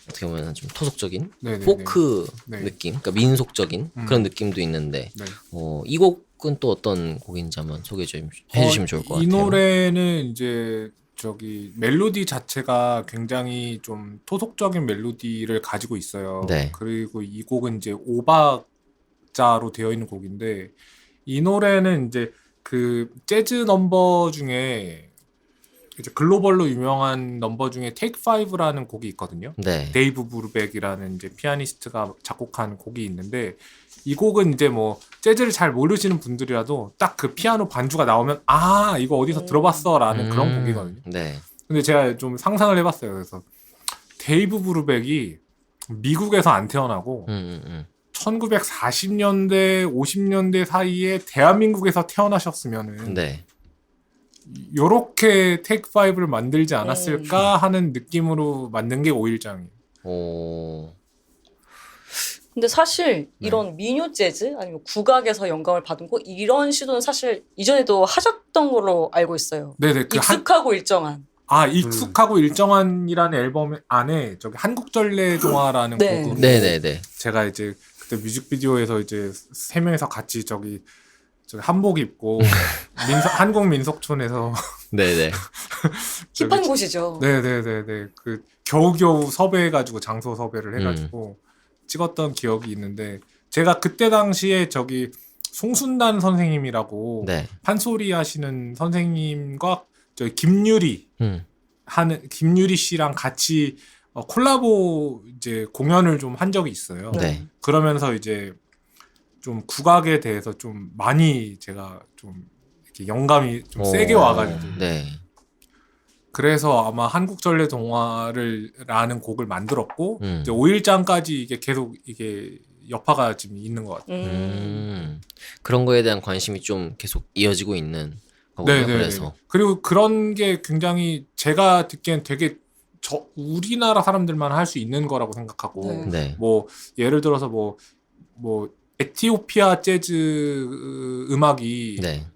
어떻게 보면 좀 토속적인 네네네. 포크 네. 느낌, 그러니까 민속적인 그런 느낌도 있는데 네. 이 곡은 또 어떤 곡인지 한번 소개 좀 해주시면 좋을 것 이 같아요. 노래는 이제 저기 멜로디 자체가 굉장히 좀 토속적인 멜로디를 가지고 있어요. 네. 그리고 이 곡은 이제 5박자로 되어 있는 곡인데 이 노래는 이제 그 재즈 넘버 중에 이제 글로벌로 유명한 넘버 중에 Take 5라는 곡이 있거든요. 네. 데이브 브루백이라는 이제 피아니스트가 작곡한 곡이 있는데 이 곡은 이제 뭐 재즈를 잘 모르시는 분들이라도 딱 그 피아노 반주가 나오면 아 이거 어디서 들어봤어라는 그런 곡이거든요. 네. 근데 제가 좀 상상을 해봤어요. 그래서 데이브 브루백이 미국에서 안 태어나고 1940년대 50년대 사이에 대한민국에서 태어나셨으면은 네. 요렇게 테이크 5를 만들지 않았을까 하는 느낌으로 만든 게 5일장이에요. 오. 근데 사실 이런 민요 재즈 아니면 국악에서 영감을 받은 거 이런 시도는 사실 이전에도 하셨던 걸로 알고 있어요. 네네. 익숙하고 일정한. 익숙하고 일정한이라는 앨범 안에 저기 한국전래동화라는 네. 곡은 네네네. 제가 이제 그때 뮤직비디오에서 이제 세 명이서 같이 저기 한복 입고 한국 민속촌에서 네네. 힙한 곳이죠. 네네네네 그 겨우겨우 섭외해가지고 장소 섭외를 해가지고 찍었던 기억이 있는데 제가 그때 당시에 저기 송순단 선생님이라고 네. 판소리 하시는 선생님과 저기 김유리 씨랑 같이 콜라보 이제 공연을 좀 한 적이 있어요. 네. 그러면서 이제 좀 국악에 대해서 좀 많이 제가 좀 이렇게 영감이 좀 세게 와가지고 네. 그래서 아마 한국전래동화라는 곡을 만들었고 이제 5일장까지 이게 계속 이게 여파가 지금 있는 것 같아요. 그런 거에 대한 관심이 좀 계속 이어지고 있는 거군요. 그래서 그리고 그런 게 굉장히 제가 듣기엔 되게 우리나라 사람들만 할 수 있는 거라고 생각하고 네. 뭐 예를 들어서 뭐 에티오피아 재즈 음악이 네.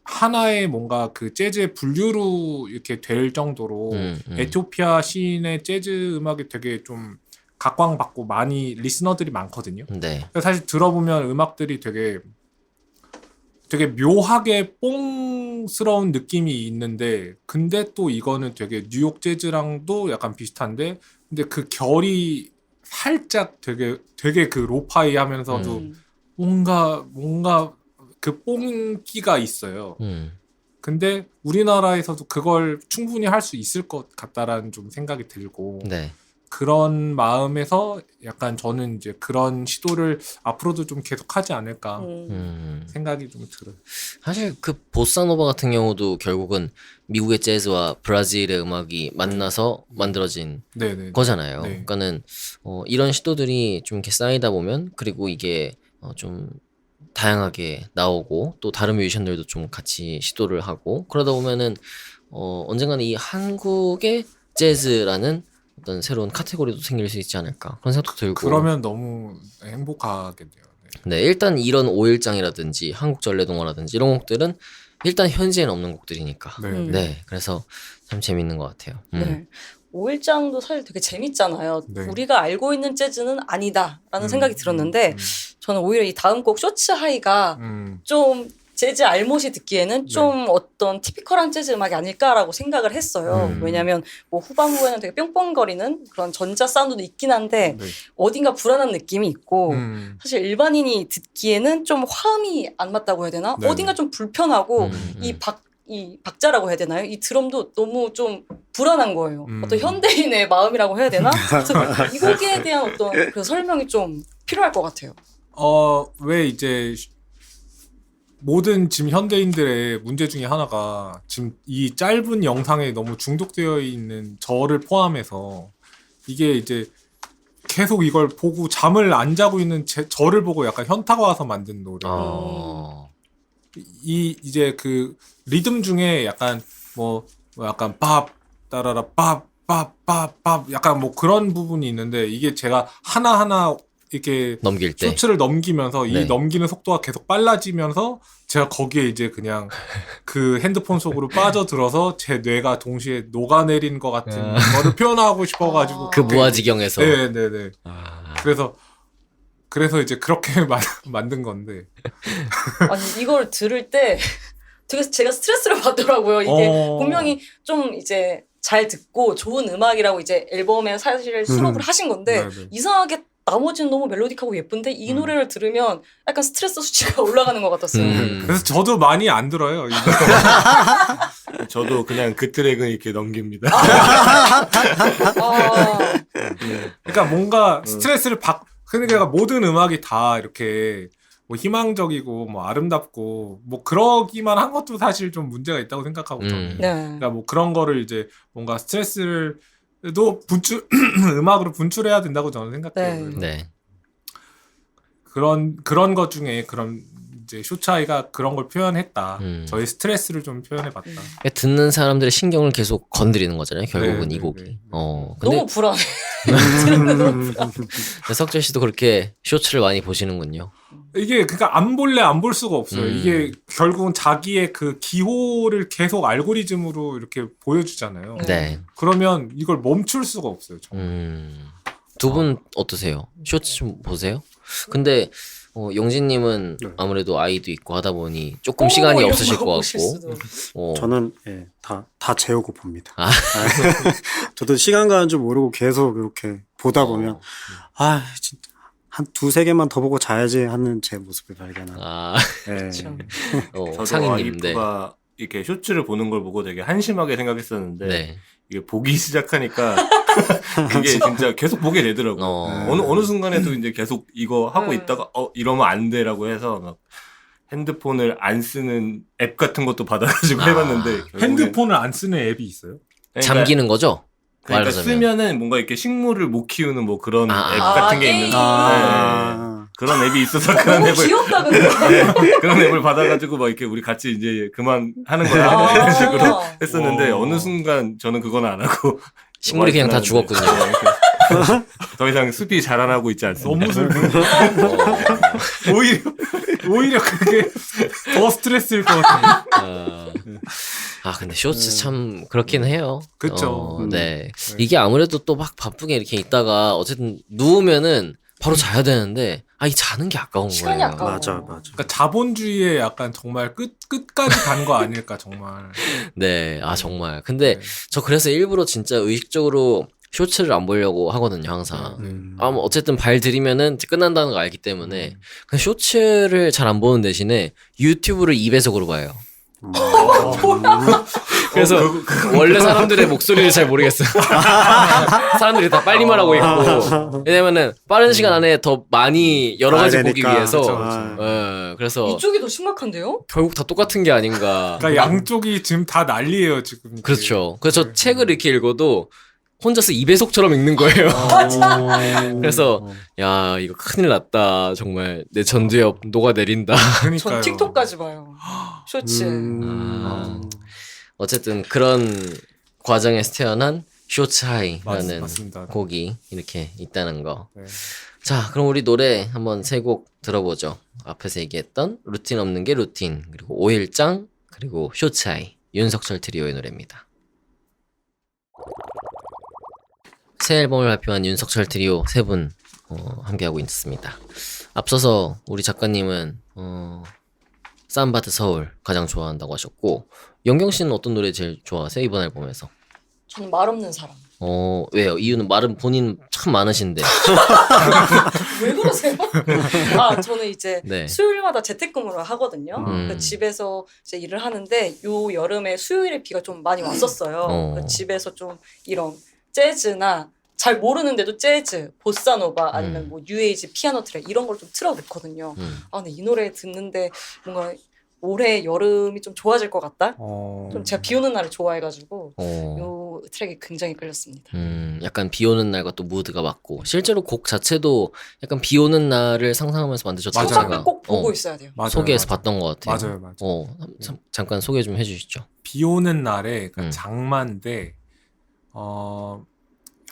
하나의 뭔가 그 재즈의 분류로 이렇게 될 정도로 에티오피아 시인의 재즈 음악이 되게 좀 각광받고 많이 리스너들이 많거든요. 네. 사실 들어보면 음악들이 되게 묘하게 뽕스러운 느낌이 있는데 근데 또 이거는 되게 뉴욕 재즈랑도 약간 비슷한데 근데 그 결이 살짝 되게 그 로파이 하면서도 뭔가 그 뽕기가 있어요. 근데 우리나라에서도 그걸 충분히 할 수 있을 것 같다라는 좀 생각이 들고 네. 그런 마음에서 약간 저는 이제 그런 시도를 앞으로도 좀 계속하지 않을까 생각이 좀 들어요. 사실 그 보사노바 같은 경우도 결국은 미국의 재즈와 브라질의 음악이 만나서 만들어진 네네. 거잖아요. 네. 그러니까는 이런 시도들이 좀 이렇게 쌓이다 보면 그리고 이게 좀 다양하게 나오고 또 다른 뮤지션들도 좀 같이 시도를 하고 그러다 보면은 언젠가는 이 한국의 재즈라는 어떤 새로운 카테고리도 생길 수 있지 않을까 그런 생각도 들고 그러면 너무 행복하겠네요. 네, 일단 이런 5일장이라든지 한국전래동화라든지 이런 곡들은 일단 현지에는 없는 곡들이니까 네, 그래서 참 재밌는 것 같아요. 네. 5일장도 사실 되게 재밌잖아요. 네. 우리가 알고 있는 재즈는 아니다라는 생각이 들었는데 저는 오히려 이 다음 곡 쇼츠 하이가 좀 재즈 알못이 듣기에는 좀 어떤 티피컬한 재즈 음악이 아닐까라고 생각을 했어요. 왜냐하면 뭐 후반부에는 되게 뿅뿅거리는 그런 전자 사운드도 있긴 한데 어딘가 불안한 느낌이 있고 사실 일반인이 듣기에는 좀 화음이 안 맞다고 해야 되나? 어딘가 좀 불편하고 이 박자라고 해야 되나요? 이 드럼도 너무 좀 불안한 거예요. 어떤 현대인의 마음이라고 해야 되나? 그래서 이 곡에 대한 어떤 그 설명이 좀 필요할 것 같아요. 왜 이제 모든 지금 현대인들의 문제 중에 하나가 지금 이 짧은 영상에 너무 중독되어 있는 저를 포함해서 이게 이제 계속 이걸 보고 잠을 안 자고 있는 저를 보고 약간 현타가 와서 만든 노래. 이제 그 리듬 중에 약간 뭐 약간 밥 따라라 밥 약간 뭐 그런 부분이 있는데 이게 제가 하나하나 이렇게 넘길 때. 쇼츠를 넘기면서 네. 이 넘기는 속도가 계속 빨라지면서 제가 거기에 이제 그냥 그 핸드폰 속으로 빠져들어서 제 뇌가 동시에 녹아내린 것 같은 거를 표현하고 싶어가지고 그 무아지경에서. 네네네. 아. 그래서 이제 그렇게 만든 건데. 아니 이걸 들을 때 되게 제가 스트레스를 받더라고요. 이게 분명히 좀 이제 잘 듣고 좋은 음악이라고 이제 앨범에 사실 수록을 하신 건데 네네. 이상하게 나머지는 너무 멜로디하고 예쁜데 이 노래를 들으면 약간 스트레스 수치가 올라가는 것 같았어요. 그래서 저도 많이 안 들어요. 저도 그냥 그 트랙은 이렇게 넘깁니다. 아, 그러니까 뭔가 스트레스를 그러니까 모든 음악이 다 이렇게 뭐 희망적이고 뭐 아름답고 뭐 그러기만 한 것도 사실 좀 문제가 있다고 생각하고 저는. 네. 그러니까 뭐 그런 거를 이제 뭔가 스트레스를 도 음악으로 분출해야 된다고 저는 생각해요. 네. 그래서 네. 그런 것 중에 그런 이제 쇼차이가 그런 걸 표현했다. 저희 스트레스를 좀 표현해봤다. 듣는 사람들의 신경을 계속 건드리는 거잖아요. 결국은 네, 이 네, 곡이. 네. 근데 너무 불안해. 석재 씨도 그렇게 쇼츠를 많이 보시는군요. 이게 그러니까 안 볼래 안 볼 수가 없어요. 음. 이게 결국은 자기의 그 기호를 계속 알고리즘으로 이렇게 보여주잖아요. 네. 그러면 이걸 멈출 수가 없어요. 정말. 두 분 어떠세요? 쇼츠 좀 보세요? 근데 용진님은 네. 아무래도 아이도 있고 하다 보니 조금 시간이 이런 없으실 거 것 보실 같고. 수도. 저는 다 재우고 봅니다. 아. 저도 시간 가는 줄 모르고 계속 이렇게 보다 보면 진짜 한 두세 개만 더 보고 자야지 하는 제 모습을 발견하고. 아, 네. 참. 저도 상인님, 네. 와이프가 이렇게 쇼츠를 보는 걸 보고 되게 한심하게 생각했었는데 네. 이게 보기 시작하니까 그게 진짜 계속 보게 되더라고요. 어느 순간에도 이제 계속 이거 하고 있다가 이러면 안 돼라고 해서 막 핸드폰을 안 쓰는 앱 같은 것도 받아가지고 해봤는데 결국엔 핸드폰을 안 쓰는 앱이 있어요? 그러니까- 잠기는 거죠? 그러니까 말하자면. 쓰면은 뭔가 이렇게 식물을 못 키우는 뭐 그런 아. 앱 같은 게 게임. 있는데 아. 그런 앱이 있어서 그런 너무 앱을 귀엽다 근데. 그런 앱을 받아가지고 막 이렇게 우리 같이 이제 그만 하는 거야 아. 이런 식으로 했었는데 오. 어느 순간 저는 그건 안 하고 식물이 그냥 다 와이프는 죽었군요. 네, 더 이상 숲이 자라나고 있지 않습니다. 너무 슬픈데. 오히려 그게 더 스트레스일 것 같아요. 근데 쇼츠 참 그렇긴 해요. 그쵸. 네. 이게 아무래도 또 막 바쁘게 이렇게 있다가 어쨌든 누우면은 바로 자야 되는데 이 자는 게 아까운 시간이 거예요. 아까워. 맞아. 그러니까 자본주의의 약간 정말 끝까지 간 거 아닐까 정말. 네. 정말. 근데 네. 저 그래서 일부러 진짜 의식적으로 쇼츠를 안 보려고 하거든요, 항상. 뭐 어쨌든 발 들이면은 끝난다는 거 알기 때문에 그냥 쇼츠를 잘 안 보는 대신에 유튜브를 2배속으로 봐요. 그래서 원래 사람들의 목소리를 잘 모르겠어요. 사람들이 다 빨리 말하고 있고 왜냐면은 빠른 시간 안에 더 많이 여러 가지 보기 되니까. 위해서 그쵸. 그래서 이쪽이 더 심각한데요? 결국 다 똑같은 게 아닌가. 그러니까 양쪽이 지금 다 난리예요 지금. 이게. 그렇죠. 그래서 저 책을 이렇게 읽어도 혼자서 2배속처럼 읽는 거예요. 그래서 야 이거 큰일 났다. 정말 내 전두엽 녹아내린다. 그러니까요. 전 틱톡까지 봐요. 쇼츠. 어쨌든 그런 과정에서 태어난 쇼츠하이라는 맞습니다. 곡이 이렇게 있다는 거. 네. 자, 그럼 우리 노래 한번 세 곡 들어보죠. 앞에서 얘기했던 루틴 없는 게 루틴, 그리고 5일장, 그리고 쇼츠하이, 윤석철 트리오의 노래입니다. 새 앨범을 발표한 윤석철 트리오 세 분 함께하고 있습니다. 앞서서 우리 작가님은 삼바트 서울 가장 좋아한다고 하셨고 영경 씨는 어떤 노래 제일 좋아하세요? 이번 앨범에서? 저는 말 없는 사람. 왜요? 이유는 말은 본인 참 많으신데. 왜 그러세요? 저는 이제 네. 수요일마다 재택근무를 하거든요. 음. 집에서 이제 일을 하는데 요 여름에 수요일에 비가 좀 많이 왔었어요. 그래서 집에서 좀 이런 재즈나 잘 모르는데도 재즈, 보사노바 아니면 뭐 뉴에이지 피아노 트랙 이런 걸 좀 틀어 놓거든요. 근데 이 노래 듣는데 뭔가 올해 여름이 좀 좋아질 것 같다. 좀 제가 비 오는 날을 좋아해가지고 요 트랙이 굉장히 끌렸습니다. 약간 비 오는 날과 또 무드가 맞고 실제로 곡 자체도 약간 비 오는 날을 상상하면서 만드셨다고 맞아요. 소감을 제가 꼭 보고 있어야 돼요. 맞아요, 소개해서 맞아요. 봤던 것 같아요. 맞아요. 잠깐 소개 좀 해주시죠. 비 오는 날에 그러니까 음. 장마인데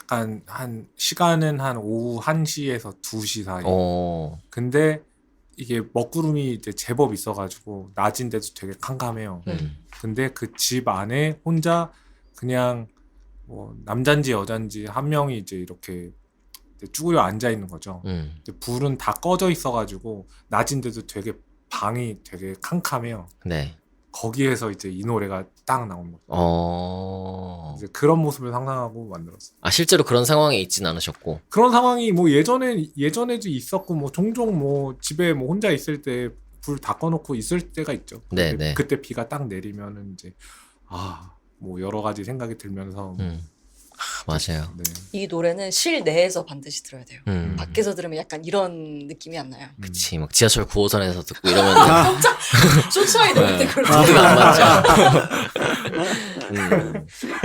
약간 한 시간은 한 오후 1시에서 2시 사이. 어, 근데 이게 먹구름이 이제 제법 있어가지고 낮인데도 되게 캄캄해요. 근데 그 집 안에 혼자 그냥 뭐 남잔지 여잔지 한 명이 이제 이렇게 이제 쭈그려 앉아 있는 거죠. 근데 불은 다 꺼져 있어가지고 낮인데도 되게 방이 되게 캄캄해요. 네. 거기에서 이제 이 노래가 딱 나온 거죠. 이제 그런 모습을 상상하고 만들었어요. 아, 실제로 그런 상황에 있진 않으셨고. 그런 상황이 뭐 예전에도 있었고 뭐 종종 뭐 집에 뭐 혼자 있을 때 불 다 꺼놓고 있을 때가 있죠. 네, 근데 네. 그때 비가 딱 내리면은 이제 뭐 여러 가지 생각이 들면서 맞아요. 네. 이 노래는 실내에서 반드시 들어야 돼요. 음. 밖에서 들으면 약간 이런 느낌이 안 나요. 그치, 막 지하철 9호선에서 듣고 이러면 깜짝 쇼츠하게 들을 때 그럴 때. 모두가 안 맞죠.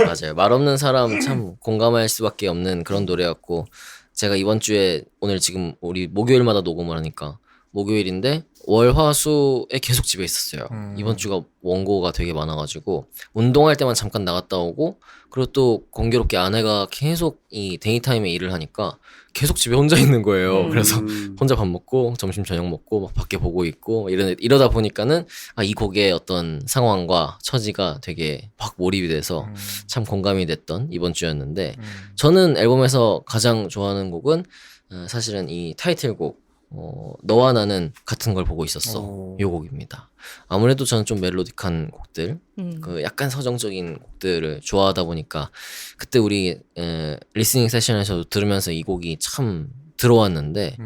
맞아요. 말 없는 사람 참 공감할 수밖에 없는 그런 노래였고, 제가 이번 주에 오늘 지금 우리 목요일마다 녹음을 하니까 목요일인데 월, 화, 수에 계속 집에 있었어요. 이번 주가 원고가 되게 많아가지고 운동할 때만 잠깐 나갔다 오고, 그리고 또 공교롭게 아내가 계속 이 데이타임에 일을 하니까 계속 집에 혼자 있는 거예요. 그래서 혼자 밥 먹고 점심 저녁 먹고 막 밖에 보고 있고 이러다 보니까는 이 곡의 어떤 상황과 처지가 되게 확 몰입이 돼서 참 공감이 됐던 이번 주였는데, 저는 앨범에서 가장 좋아하는 곡은 사실은 이 타이틀곡 너와 나는 같은 걸 보고 있었어, 이 곡입니다. 아무래도 저는 좀 멜로디한 곡들, 그 약간 서정적인 곡들을 좋아하다 보니까 그때 우리 리스닝 세션에서도 들으면서 이 곡이 참 들어왔는데,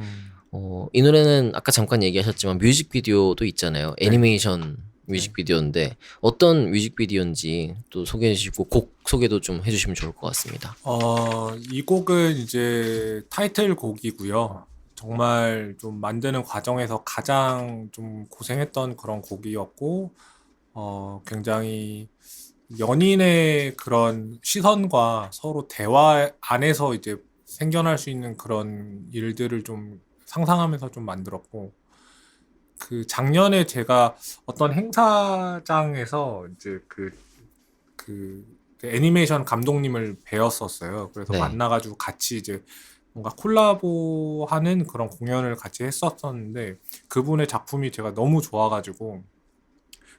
이 노래는 아까 잠깐 얘기하셨지만 뮤직비디오도 있잖아요. 애니메이션 뮤직비디오인데 어떤 뮤직비디오인지 또 소개해 주시고 곡 소개도 좀 해주시면 좋을 것 같습니다. 이 곡은 이제 타이틀곡이고요. 정말 좀 만드는 과정에서 가장 좀 고생했던 그런 곡이었고, 굉장히 연인의 그런 시선과 서로 대화 안에서 이제 생겨날 수 있는 그런 일들을 좀 상상하면서 좀 만들었고, 그 작년에 제가 어떤 행사장에서 이제 그 애니메이션 감독님을 뵈었었어요. 그래서 네. 만나가지고 같이 이제 뭔가 콜라보하는 그런 공연을 같이 했었었는데, 그분의 작품이 제가 너무 좋아가지고,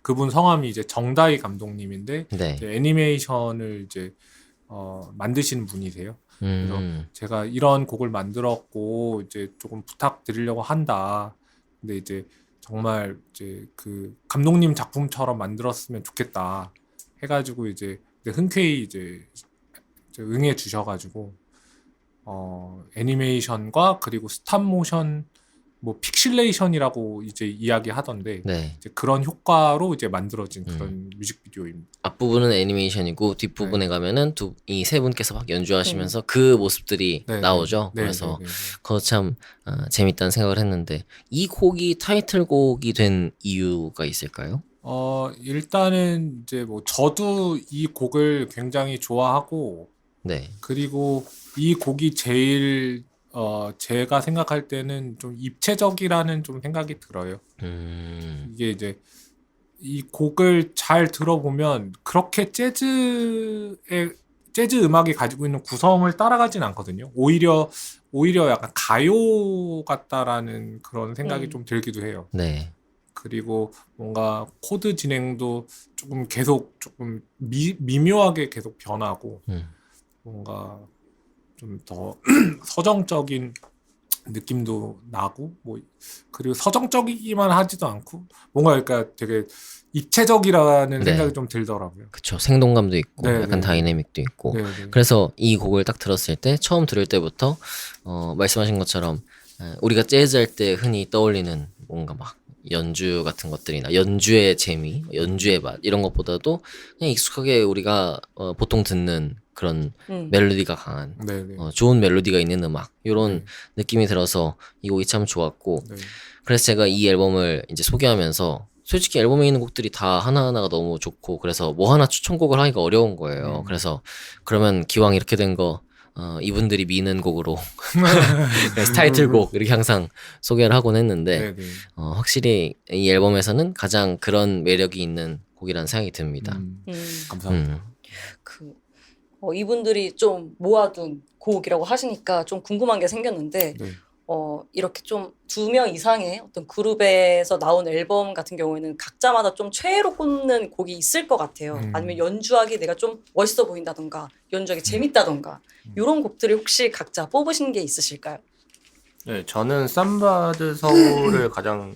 그분 성함이 이제 정다희 감독님인데 네. 이제 애니메이션을 이제 만드시는 분이세요. 그래서 제가 이런 곡을 만들었고 이제 조금 부탁드리려고 한다. 근데 이제 정말 이제 그 감독님 작품처럼 만들었으면 좋겠다 해가지고 이제 흔쾌히 이제 응해 주셔가지고 애니메이션과 그리고 스탑모션 뭐 픽실레이션이라고 이제 이야기하던데 네. 이제 그런 효과로 이제 만들어진 그런 뮤직비디오입니다. 앞부분은 애니메이션이고 뒷부분에 가면은 이 세 분께서 막 연주하시면서 그 모습들이 네, 나오죠. 네, 그래서 네, 네, 네. 그거 참 재밌다는 생각을 했는데, 이 곡이 타이틀곡이 된 이유가 있을까요? 일단은 이제 뭐 저도 이 곡을 굉장히 좋아하고, 네. 그리고 이 곡이 제일 제가 생각할 때는 좀 입체적이라는 좀 생각이 들어요. 이게 이제 이 곡을 잘 들어보면 그렇게 재즈 음악이 가지고 있는 구성을 따라가진 않거든요. 오히려 약간 가요 같다라는 그런 생각이 좀 들기도 해요. 네. 그리고 뭔가 코드 진행도 조금 미묘하게 계속 변하고, 뭔가 좀 더 서정적인 느낌도 나고, 뭐 그리고 서정적이기만 하지도 않고 뭔가 그러니까 되게 입체적이라는 네. 생각이 좀 들더라고요. 그쵸. 생동감도 있고 네, 약간 네, 다이내믹도 있고. 네, 네. 그래서 이 곡을 딱 들었을 때, 처음 들을 때부터 말씀하신 것처럼 우리가 재즈 할 때 흔히 떠올리는 뭔가 막 연주 같은 것들이나 연주의 재미, 연주의 맛 이런 것보다도 그냥 익숙하게 우리가 보통 듣는 그런 멜로디가 강한 네, 네. 좋은 멜로디가 있는 음악, 이런 네. 느낌이 들어서 이 곡이 참 좋았고, 네. 그래서 제가 이 앨범을 이제 소개하면서 솔직히 앨범에 있는 곡들이 다 하나하나가 너무 좋고, 그래서 뭐 하나 추천곡을 하기가 어려운 거예요. 그래서 그러면 기왕 이렇게 된 거 이분들이 미는 곡으로 그래서 타이틀곡 이렇게 항상 소개를 하곤 했는데, 네, 네. 확실히 이 앨범에서는 가장 그런 매력이 있는 곡이라는 생각이 듭니다. 감사합니다. 그 이분들이 좀 모아둔 곡이라고 하시니까 좀 궁금한 게 생겼는데 네. 이렇게 좀 2명 이상의 어떤 그룹에서 나온 앨범 같은 경우에는 각자마다 좀 최애로 꼽는 곡이 있을 것 같아요. 아니면 연주하기 내가 좀 멋있어 보인다던가 연주하기 재밌다던가 이런 곡들이 혹시 각자 뽑으신 게 있으실까요? 네, 저는 삼바드 서울을 가장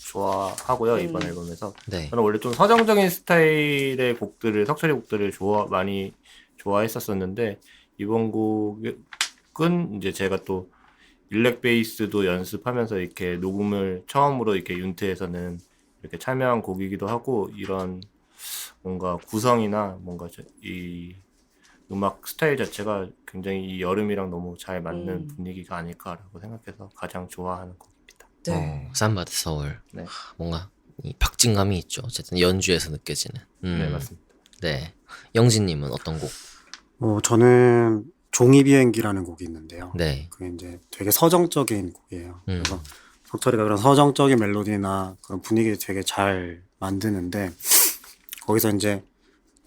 좋아하고요, 이번 앨범에서. 네. 저는 원래 좀 서정적인 스타일의 곡들을, 석철이 곡들을 많이 좋아했었었는데, 이번 곡은 이제 제가 또 일렉 베이스도 연습하면서 이렇게 녹음을 처음으로 이렇게 윤트에서는 이렇게 참여한 곡이기도 하고, 이런 뭔가 구성이나 뭔가 이 음악 스타일 자체가 굉장히 이 여름이랑 너무 잘 맞는 분위기가 아닐까라고 생각해서 가장 좋아하는 곡입니다. 네. 삼바드 서울. 네. 뭔가 이 박진감이 있죠. 어쨌든 연주에서 느껴지는. 네, 맞습니다. 네. 영진님은 어떤 곡? 저는 종이 비행기라는 곡이 있는데요. 네. 그게 이제 되게 서정적인 곡이에요. 음. 그래서 석철이가 그런 서정적인 멜로디나 그런 분위기 되게 잘 만드는데 거기서 이제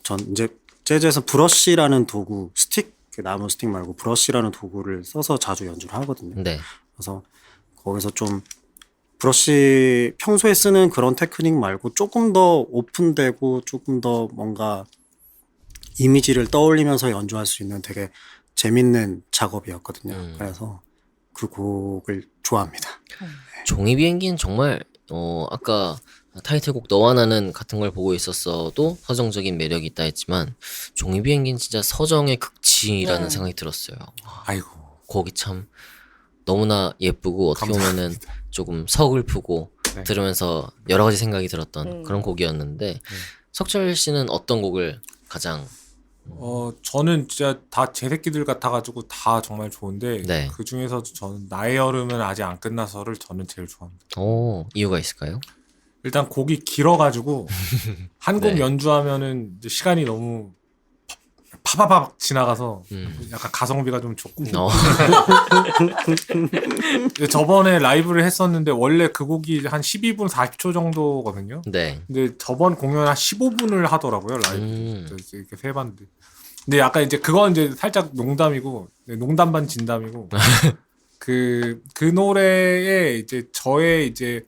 전 이제 재즈에서 브러쉬라는 도구, 스틱, 나무 스틱 말고 브러쉬라는 도구를 써서 자주 연주를 하거든요. 네. 그래서 거기서 좀 브러쉬 평소에 쓰는 그런 테크닉 말고 조금 더 오픈되고 조금 더 뭔가 이미지를 떠올리면서 연주할 수 있는 되게 재밌는 작업이었거든요. 그래서 그 곡을 좋아합니다. 종이 비행기는 정말 아까 타이틀곡 너와 나는 같은 걸 보고 있었어도 서정적인 매력이 있다 했지만 종이 비행기는 진짜 서정의 극치라는 네. 생각이 들었어요. 아이고. 곡이 참 너무나 예쁘고 어떻게 보면은 조금 서글프고 네. 들으면서 여러 가지 생각이 들었던 그런 곡이었는데 석철 씨는 어떤 곡을 가장 저는 진짜 다 제 새끼들 같아가지고 다 정말 좋은데 네. 그 중에서도 저는 나의 여름은 아직 안 끝나서를 저는 제일 좋아합니다. 이유가 있을까요? 일단 곡이 길어가지고 한 곡 네. 연주하면은 이제 시간이 너무 파바박 지나가서 약간 가성비가 좀 좋고 어. 저번에 라이브를 했었는데 원래 그 곡이 한 12분 40초 정도거든요. 네. 근데 저번 공연 한 15분을 하더라고요 라이브 이렇게 세 반드. 근데 약간 이제 그건 이제 살짝 농담이고 농담 반 진담이고 그 노래에 이제 저의 이제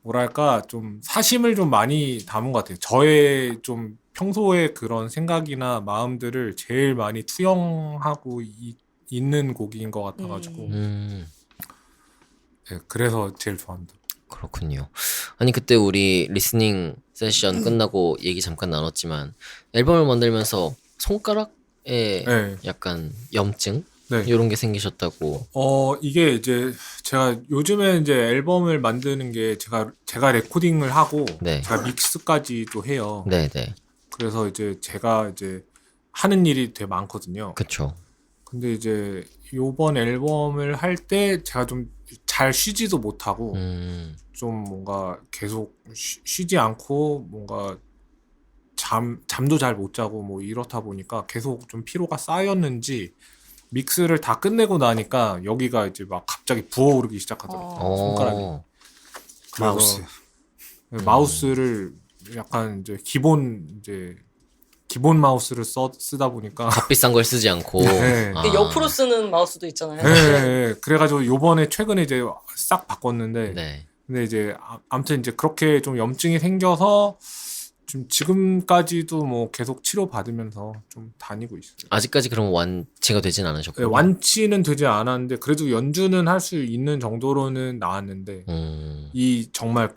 뭐랄까 좀 사심을 좀 많이 담은 것 같아요. 저의 좀 평소에 그런 생각이나 마음들을 제일 많이 투영하고 있는 곡인 것 같아가지고 네, 그래서 제일 좋아합니다. 그렇군요. 아니 그때 우리 리스닝 세션 끝나고 얘기 잠깐 나눴지만 앨범을 만들면서 손가락에 네. 약간 염증 네. 이런 게 생기셨다고. 이게 이제 제가 요즘에 이제 앨범을 만드는 게 제가 레코딩을 하고 네. 제가 믹스까지 또 해요. 네네. 그래서 이제 제가 이제 하는 일이 되게 많거든요. 그쵸. 근데 이제 요번 앨범을 할 때 제가 좀 잘 쉬지도 못하고 좀 뭔가 계속 쉬지 않고 뭔가 잠도 잘 못 자고 뭐 이렇다 보니까 계속 좀 피로가 쌓였는지 믹스를 다 끝내고 나니까 여기가 이제 막 갑자기 부어오르기 시작하더라고요. 손가락이. 그래서 마우스. 마우스를 약간 이제 기본 마우스를 쓰다 보니까 값비싼 걸 쓰지 않고. 네. 아, 이게 옆으로 쓰는 마우스도 있잖아요. 네, 그래가지고 요번에 최근에 이제 싹 바꿨는데 네. 근데 이제 아무튼 이제 그렇게 좀 염증이 생겨서 좀 지금까지도 뭐 계속 치료 받으면서 좀 다니고 있어요. 아직까지 그럼 완치가 되진 네, 않으셨군요. 완치는 되지 않았는데 그래도 연주는 할 수 있는 정도로는 나았는데 이 정말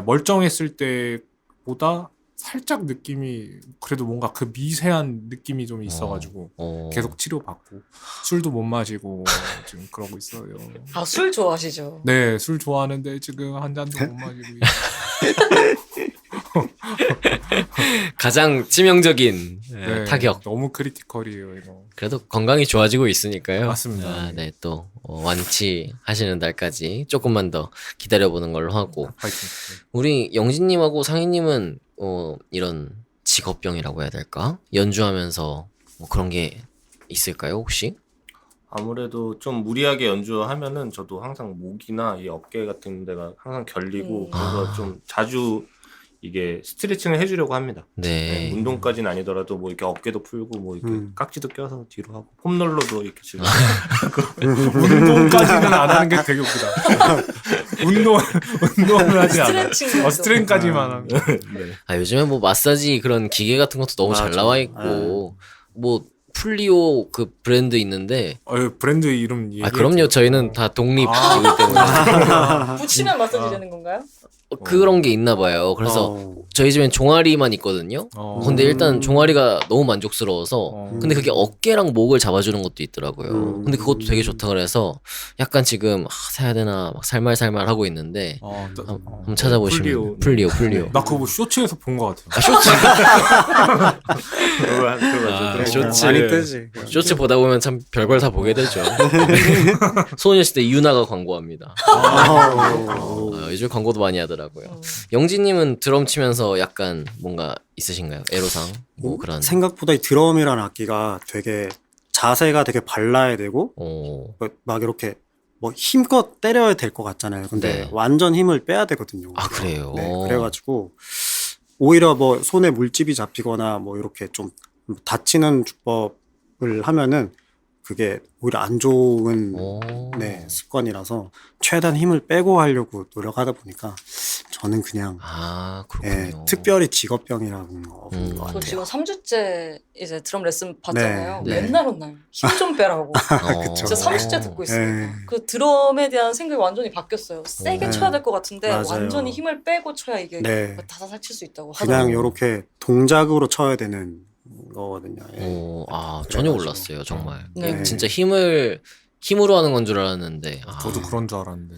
멀쩡했을 때보다 살짝 느낌이 그래도 뭔가 그 미세한 느낌이 좀 있어가지고 계속 치료받고 술도 못 마시고 지금 그러고 있어요. 아, 술 좋아하시죠? 네, 술 좋아하는데 지금 한 잔도 못 마시고 가장 치명적인 네, 타격. 너무 크리티컬이에요 이거. 그래도 건강이 좋아지고 있으니까요. 맞습니다. 아, 네, 또 완치하시는 날까지 조금만 더 기다려보는 걸로 하고. 파이팅. 우리 영진님하고 상희님은 이런 직업병이라고 해야 될까? 연주하면서 뭐 그런 게 있을까요, 혹시? 아무래도 좀 무리하게 연주하면은 저도 항상 목이나 이 어깨 같은 데가 항상 결리고 그래서 좀 자주 이게 스트레칭을 해주려고 합니다. 네. 운동까지는 아니더라도 뭐 이렇게 어깨도 풀고 뭐 이렇게 깍지도 껴서 뒤로 하고 폼롤러도 이렇게 치고 운동까지는 안 하는 게 되게 웃기다. 운동을 하지 않아. 스트레칭 스트레칭까지만 하고. 네. 아, 요즘에 뭐 마사지 그런 기계 같은 것도 너무 잘 맞아. 나와 있고 뭐 풀리오 그 브랜드 있는데 브랜드 이름 얘기해. 아 그럼요 저희는 다 독립이기 때문에 붙이면 마사지 되는 건가요? 그런 게 있나 봐요. 그래서 어, 저희 집엔 종아리만 있거든요. 근데 일단 종아리가 너무 만족스러워서 근데 그게 어깨랑 목을 잡아주는 것도 있더라고요. 근데 그것도 되게 좋다 그래서 약간 지금 사야 되나 막 살말살말 하고 있는데 한번 찾아보시면 풀리오. 나 그거 뭐 쇼츠에서 본 것 같아. 그거 쇼츠 많이 뜨지. 쇼츠 보다 보면 참 별걸 다 보게 되죠. 소녀시대 이유나가 광고합니다. 요즘 광고도 많이 하더라고요. 영진님은 드럼 치면서 약간 뭔가 있으신가요? 애로사항? 뭐 그런. 생각보다 이 드럼이라는 악기가 되게 자세가 되게 발라야 되고 막 이렇게 뭐 힘껏 때려야 될 것 같잖아요. 근데 네. 완전 힘을 빼야 되거든요. 아, 그래요? 네, 그래가지고 오히려 뭐 손에 물집이 잡히거나 뭐 이렇게 좀 다치는 주법을 하면은 그게 오히려 안 좋은 네, 습관이라서 최대한 힘을 빼고 하려고 노력하다 보니까 저는 그냥 아, 예, 그렇군요. 특별히 직업병이라는 거 없는 것 저 같아요. 지금 3주째 이제 드럼 레슨 받잖아요. 네. 맨날 혼나요. 힘 좀 빼라고. 그쵸. 진짜 30째 듣고 있어요. 예. 그 드럼에 대한 생각이 완전히 바뀌었어요. 세게 네. 쳐야 될 것 같은데 맞아요. 완전히 힘을 빼고 쳐야 이게 네. 다사살 칠 수 있다고 그냥 하더라고요. 이렇게 동작으로 쳐야 되는 거거든요. 예. 전혀 그래가지고. 몰랐어요, 정말. 네. 이게 진짜 힘으로 하는 건 줄 알았는데. 저도 그런 줄 알았는데.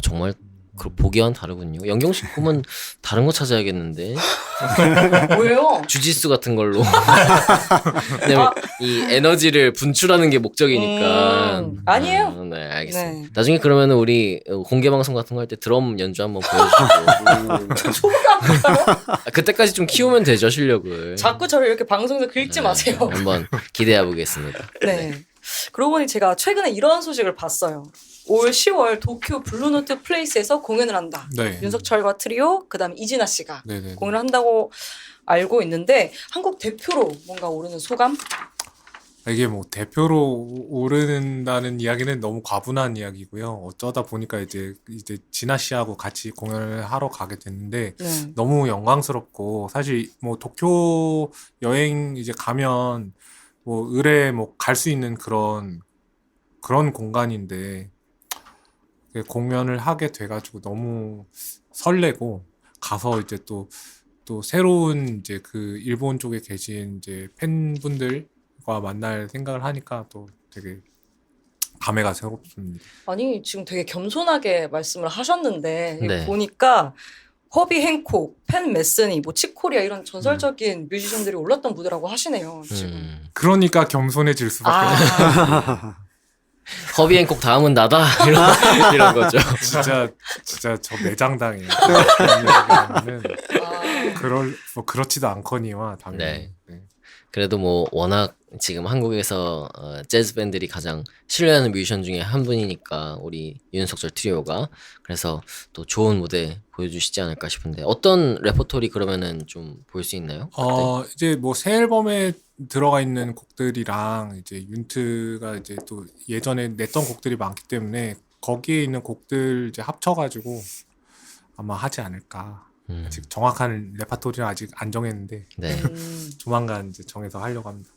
정말 보기와는 다르군요. 영경 씨 꿈은 다른 거 찾아야겠는데. 뭐예요? 주짓수 같은 걸로. 왜냐면 이 에너지를 분출하는 게 목적이니까. 아니에요. 네, 알겠습니다. 네. 나중에 그러면 우리 공개 방송 같은 거 할 때 드럼 연주 한번 보여주시고. 그때까지 좀 키우면 되죠, 실력을. 자꾸 저를 이렇게 방송에서 긁지 마세요. 한번 기대해 보겠습니다. 네. 그러고 보니 제가 최근에 이런 소식을 봤어요. 올 10월 도쿄 블루노트 플레이스에서 공연을 한다. 네. 윤석철과 트리오, 그다음에 이진아 씨가 네네. 공연을 한다고 알고 있는데 한국 대표로 뭔가 오르는 소감? 이게 뭐 대표로 오른다는 이야기는 너무 과분한 이야기고요. 어쩌다 보니까 이제 진아 씨하고 같이 공연을 하러 가게 됐는데 네. 너무 영광스럽고 사실 뭐 도쿄 여행 이제 가면 뭐 을에 뭐 갈 수 있는 그런 공간인데 공연을 하게 돼가지고 너무 설레고 가서 이제 또 새로운 이제 그 일본 쪽에 계신 이제 팬분들과 만날 생각을 하니까 또 되게 감회가 새롭습니다. 아니 지금 되게 겸손하게 말씀을 하셨는데 네. 보니까 허비 행콕, 팬 메스니, 뭐 치코리아 이런 전설적인 뮤지션들이 올랐던 무대라고 하시네요. 지금. 그러니까 겸손해질 수밖에 없어요. 허비 앤콕 다음은 나다 이런 거죠. 진짜 저 매장당해요. 그렇지도 않거니와 당연히. 네. 네. 그래도 뭐 워낙 지금 한국에서 재즈 밴들이 가장 신뢰하는 뮤지션 중에 한 분이니까 우리 윤석철 트리오가 그래서 또 좋은 무대 보여주시지 않을까 싶은데 어떤 레퍼토리 그러면은 좀 볼 수 있나요? 이제 뭐 새 앨범에 들어가 있는 곡들이랑 이제 윤트가 이제 또 예전에 냈던 곡들이 많기 때문에 거기에 있는 곡들 이제 합쳐가지고 아마 하지 않을까. 아직 정확한 레퍼토리는 아직 안 정했는데 네. 조만간 이제 정해서 하려고 합니다.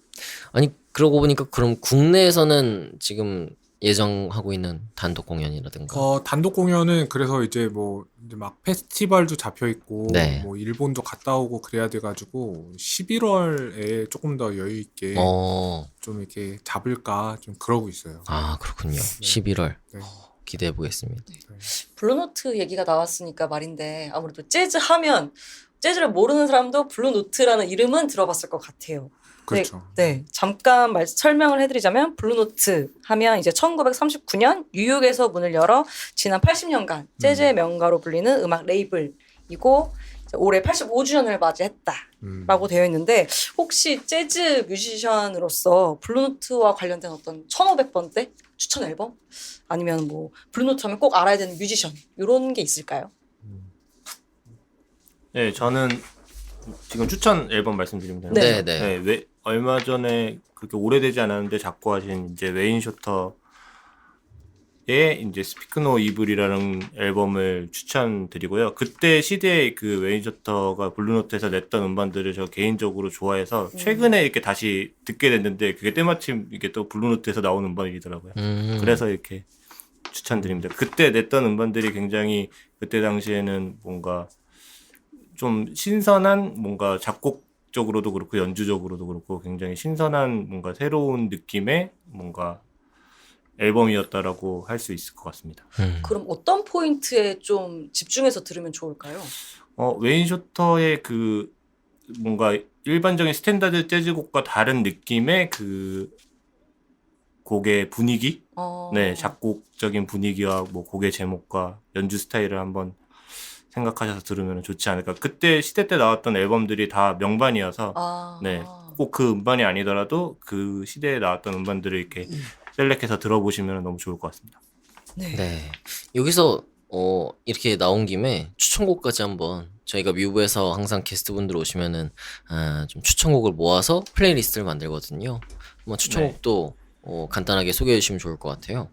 아니 그러고 보니까 그럼 국내에서는 지금 예정하고 있는 단독 공연이라든가 단독 공연은 그래서 이제 뭐 이제 막 페스티벌도 잡혀 있고 네. 뭐 일본도 갔다 오고 그래야 돼가지고 11월에 조금 더 여유 있게 좀 이렇게 잡을까 좀 그러고 있어요. 아 그렇군요. 11월 네. 기대해 보겠습니다. 블루노트 얘기가 나왔으니까 말인데 아무래도 재즈 하면 재즈를 모르는 사람도 블루노트라는 이름은 들어봤을 것 같아요. 그렇죠. 네, 잠깐 설명을 해드리자면 블루노트 하면 이제 1939년 뉴욕에서 문을 열어 지난 80년간 재즈의 명가로 불리는 음악 레이블이고 올해 85주년을 맞이했다라고 되어 있는데 혹시 재즈 뮤지션으로서 블루노트와 관련된 어떤 1500번대 추천 앨범 아니면 뭐 블루노트 하면 꼭 알아야 되는 뮤지션 이런 게 있을까요? 네, 저는 지금 추천 앨범 말씀드리면 되나요? 네, 네. 네, 얼마 전에 그렇게 오래되지 않았는데 작곡하신 이제 웨인 쇼터의 이제 스피크 노 이블이라는 앨범을 추천드리고요. 그때 시대에 그 웨인 쇼터가 블루노트에서 냈던 음반들을 저 개인적으로 좋아해서 최근에 이렇게 다시 듣게 됐는데 그게 때마침 이게 또 블루노트에서 나온 음반이더라고요. 그래서 이렇게 추천드립니다. 그때 냈던 음반들이 굉장히 그때 당시에는 뭔가 좀 신선한 뭔가 작곡적으로도 그렇고 연주적으로도 그렇고 굉장히 신선한 뭔가 새로운 느낌의 뭔가 앨범이었다라고 할 수 있을 것 같습니다. 그럼 어떤 포인트에 좀 집중해서 들으면 좋을까요? 웨인 쇼터의 그 뭔가 일반적인 스탠다드 재즈곡과 다른 느낌의 그 곡의 분위기, 네, 작곡적인 분위기와 뭐 곡의 제목과 연주 스타일을 한번 생각하셔서 들으면 좋지 않을까. 그때 시대 때 나왔던 앨범들이 다 명반이어서 네, 꼭 그 음반이 아니더라도 그 시대에 나왔던 음반들을 이렇게 셀렉해서 들어보시면 너무 좋을 것 같습니다. 네. 네. 여기서 이렇게 나온 김에 추천곡까지 한번 저희가 뮤브에서 항상 게스트분들 오시면은 좀 추천곡을 모아서 플레이리스트를 만들거든요. 한번 추천곡도 간단하게 소개해 주시면 좋을 것 같아요.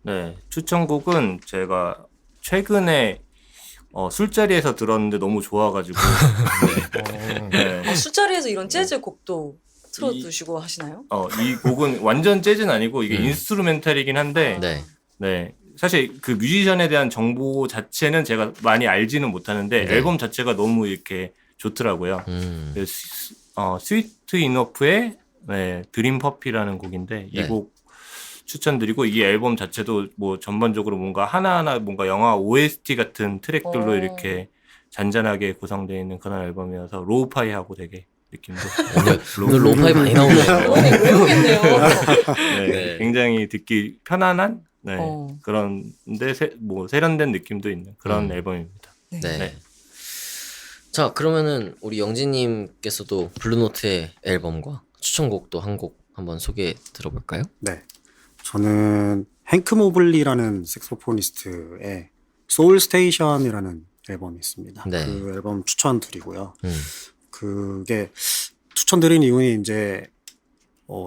네, 추천곡은 제가 최근에 술자리에서 들었는데 너무 좋아가지고 네. 술자리에서 이런 재즈 곡도 틀어두시고 하시나요? 이 곡은 완전 재즈는 아니고 이게 인스트루멘탈이긴 한데 네. 네. 사실 그 뮤지션에 대한 정보 자체는 제가 많이 알지는 못하는데 네. 앨범 자체가 너무 이렇게 좋더라고요. 스위트 이너프의 네, 드림 퍼피라는 곡인데 이 네. 곡 추천드리고 이 앨범 자체도 뭐 전반적으로 뭔가 하나하나 뭔가 영화 OST 같은 트랙들로 이렇게 잔잔하게 구성되어 있는 그런 앨범이어서 로우파이하고 되게 느낌도 오늘 로파이 많이 나오네요. 외우겠네요. 네, 네. 굉장히 듣기 편안한 네, 어. 그런데 뭐 세련된 느낌도 있는 그런 음. 앨범입니다. 네. 네. 네. 자, 그러면은 우리 영진님께서도 블루노트의 앨범과 추천곡도 한 곡 한번 소개 들어볼까요? 네. 저는 행크 모블리라는 색소포니스트의 소울 스테이션이라는 앨범이 있습니다. 네. 그 앨범 추천드리고요. 음. 그게 추천드린 이유는 이제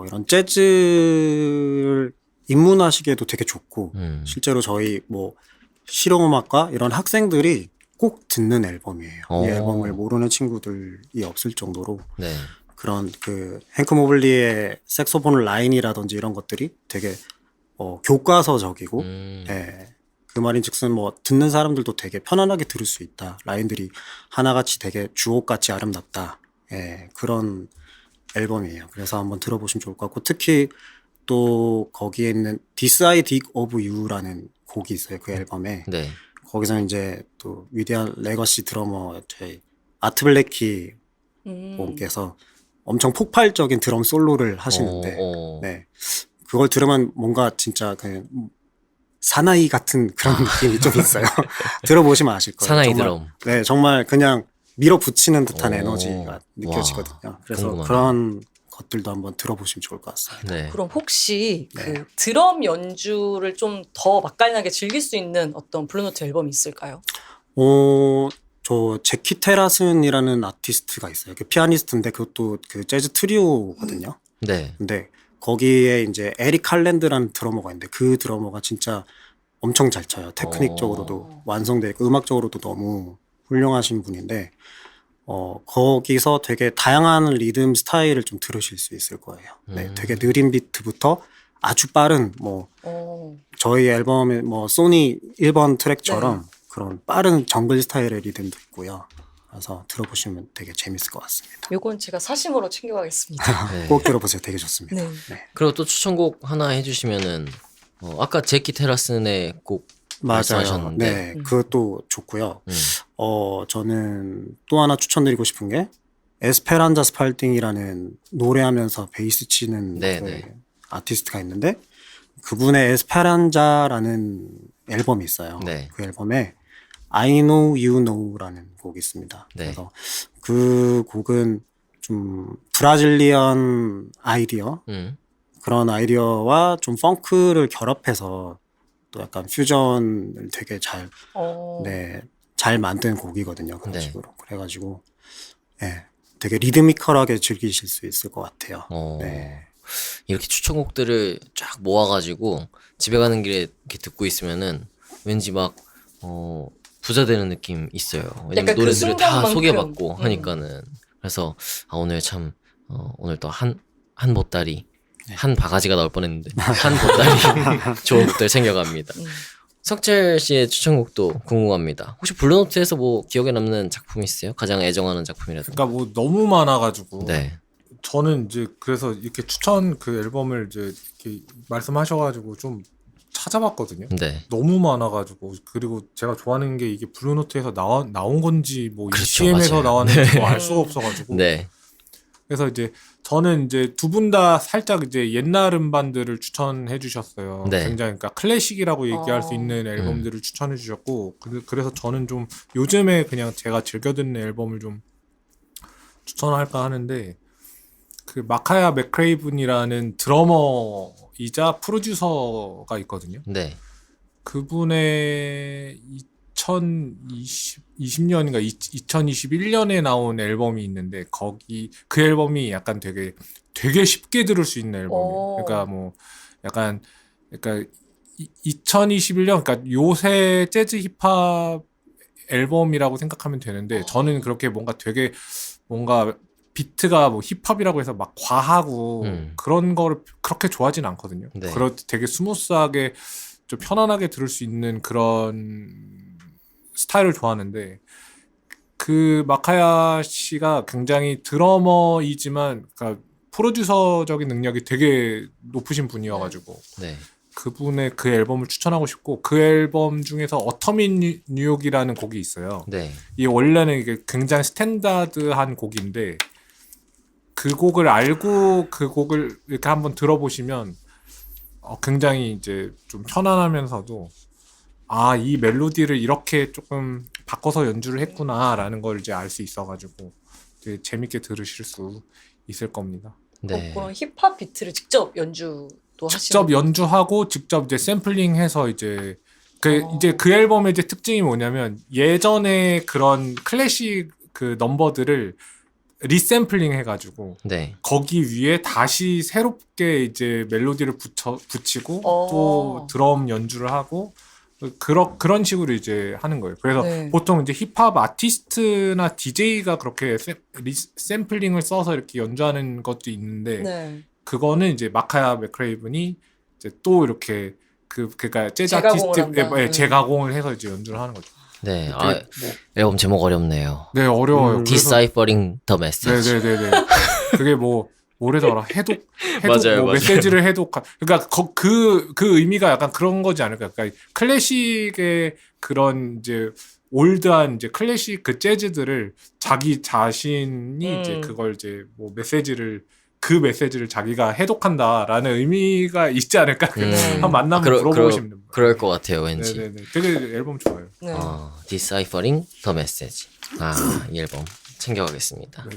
이런 재즈를 입문하시기에도 되게 좋고 실제로 저희 뭐 실용음악과 이런 학생들이 꼭 듣는 앨범이에요. 오. 이 앨범을 모르는 친구들이 없을 정도로 네. 그런 그 행크 모블리의 색소폰 라인이라든지 이런 것들이 되게 교과서적이고 예. 그 말인즉슨 뭐 듣는 사람들도 되게 편안하게 들을 수 있다. 라인들이 하나같이 되게 주옥같이 아름답다. 예. 그런 앨범이에요. 그래서 한번 들어보시면 좋을 것 같고 특히 또 거기에 있는 This I Dig of You라는 곡이 있어요. 그 앨범에. 네. 거기서 이제 또 위대한 레거시 드러머 저희 아트 블랙키 분께서 엄청 폭발적인 드럼 솔로를 하시는데 네. 그걸 들으면 뭔가 진짜 그 사나이 같은 그런 느낌이 좀 있어요. 들어보시면 아실 거예요. 사나이 정말, 드럼. 네, 정말 그냥 밀어붙이는 듯한 오. 에너지가 느껴지거든요. 그래서 궁금하네. 그런 것들도 한번 들어보시면 좋을 것 같습니다. 네. 그럼 혹시 네. 그 드럼 연주를 좀 더 맛깔나게 즐길 수 있는 어떤 블루노트 앨범이 있을까요? 저 제키 테라슨이라는 아티스트가 있어요. 그 피아니스트인데 그것도 그 재즈 트리오거든요. 네. 근데 거기에 이제 에릭 칼랜드라는 드러머가 있는데 그 드러머가 진짜 엄청 잘 쳐요. 테크닉적으로도 완성돼 있고 음악적으로도 너무 훌륭하신 분인데 거기서 되게 다양한 리듬 스타일을 좀 들으실 수 있을 거예요. 네, 되게 느린 비트부터 아주 빠른 뭐 저희 앨범의 뭐 소니 1번 트랙처럼 그런 빠른 정글 스타일의 리듬도 있고요. 그래서 들어보시면 되게 재밌을 것 같습니다. 요건 제가 사심으로 챙겨가겠습니다. 네. 꼭 들어보세요. 되게 좋습니다. 네. 네. 그리고 또 추천곡 하나 해주시면은 아까 제키 테라슨의 곡 맞아요. 말씀하셨는데. 네, 그것도 좋고요. 저는 또 하나 추천드리고 싶은 게 에스페란자 스팔딩이라는 노래하면서 베이스 치는 네, 그 네. 아티스트가 있는데 그분의 에스페란자라는 앨범이 있어요. 네. 그 앨범에 I Know You Know라는 곡이 있습니다. 네. 그래서 그 곡은 좀 브라질리언 아이디어 그런 아이디어와 좀 펑크를 결합해서 또 약간 퓨전을 되게 잘 잘 만든 곡이거든요. 그런 네. 식으로. 그래가지고 예, 되게 리드미컬하게 즐기실 수 있을 것 같아요. 네. 이렇게 추천곡들을 쫙 모아가지고 집에 가는 길에 이렇게 듣고 있으면은 왠지 막 부자 되는 느낌 있어요. 왜냐면 약간 그 노래들을 다 순간만큼. 소개받고 하니까는. 그래서 오늘 참 오늘 또 한 보따리 한 바가지가 나올 뻔했는데 한 보따리 좋은 곡들 챙겨갑니다. 석철 씨의 추천곡도 궁금합니다. 혹시 블루노트에서 뭐 기억에 남는 작품 있어요? 가장 애정하는 작품이라든가. 그러니까 뭐 너무 많아가지고 네. 저는 이제 그래서 이렇게 추천 그 앨범을 이제 이렇게 말씀하셔가지고 좀 찾아봤거든요. 네. 너무 많아가지고 그리고 제가 좋아하는 게 이게 블루노트에서 나온 건지 뭐 그렇죠, ECM에서 맞아요. 나왔는지 뭐 알 수가 없어가지고 네. 그래서 이제 저는 이제 두 분 다 살짝 이제 옛날 음반들을 추천해 주셨어요. 네. 굉장히 그러니까 클래식이라고 얘기할 수 있는 앨범들을 추천해 주셨고 그래서 저는 좀 요즘에 그냥 제가 즐겨 듣는 앨범을 좀 추천할까 하는데 그 마카야 맥크레이븐이라는 드러머이자 프로듀서가 있거든요. 네. 그분의 2020년인가 2021년에 나온 앨범이 있는데 거기 그 앨범이 약간 되게 쉽게 들을 수 있는 앨범이에요. 그러니까 뭐 약간 그러니까 2021년 그러니까 요새 재즈 힙합 앨범이라고 생각하면 되는데 저는 그렇게 뭔가 되게 뭔가 비트가 뭐 힙합이라고 해서 막 과하고 그런 거를 그렇게 좋아하진 않거든요. 네. 되게 스무스하게 좀 편안하게 들을 수 있는 그런 스타일을 좋아하는데 그 마카야 씨가 굉장히 드러머이지만 그러니까 프로듀서적인 능력이 되게 높으신 분이어가지고 네. 그분의 그 앨범을 추천하고 싶고 그 앨범 중에서 어터민 뉴욕이라는 곡이 있어요. 네. 이 원래는 이게 굉장히 스탠다드한 곡인데 그 곡을 알고 그 곡을 이렇게 한번 들어보시면 굉장히 이제 좀 편안하면서도 이 멜로디를 이렇게 조금 바꿔서 연주를 했구나라는 걸 이제 알 수 있어가지고 되게 재밌게 들으실 수 있을 겁니다. 네. 그런 힙합 비트를 직접 연주도 하시는. 직접 연주하고 직접 이제 샘플링해서 이제 그 앨범의 이제 특징이 뭐냐면 예전에 그런 클래식 그 넘버들을 리샘플링 해가지고 네. 거기 위에 다시 새롭게 이제 멜로디를 붙이고 또 드럼 연주를 하고 그런 식으로 이제 하는 거예요. 그래서 네. 보통 이제 힙합 아티스트나 DJ가 그렇게 샘플링을 써서 이렇게 연주하는 것도 있는데 네. 그거는 이제 마카야 맥크레이븐이 이제 또 이렇게 그러니까 재즈 재가공을 아티스트 한다. 재가공을 해서 이제 연주를 하는 거죠. 네. 뭐 앨범 제목 어렵네요. 네, 어려워요. Deciphering the Message. 네네네네. 그게 뭐래더라? 해독 맞아요, 뭐 맞아요. 메시지를 해독한. 그러니까 그 의미가 약간 그런 거지 않을까? 그러니까 클래식의 그런 이제 올드한 이제 클래식 그 재즈들을 자기 자신이 이제 그걸 이제 뭐 그 메시지를 자기가 해독한다라는 의미가 있지 않을까? 한번 만나면 물어보시면 됩니다. 그럴 것 같아요, 왠지. 네네네. 되게 앨범 좋아요. 네. Deciphering the Message. 이 앨범 챙겨가겠습니다. 네.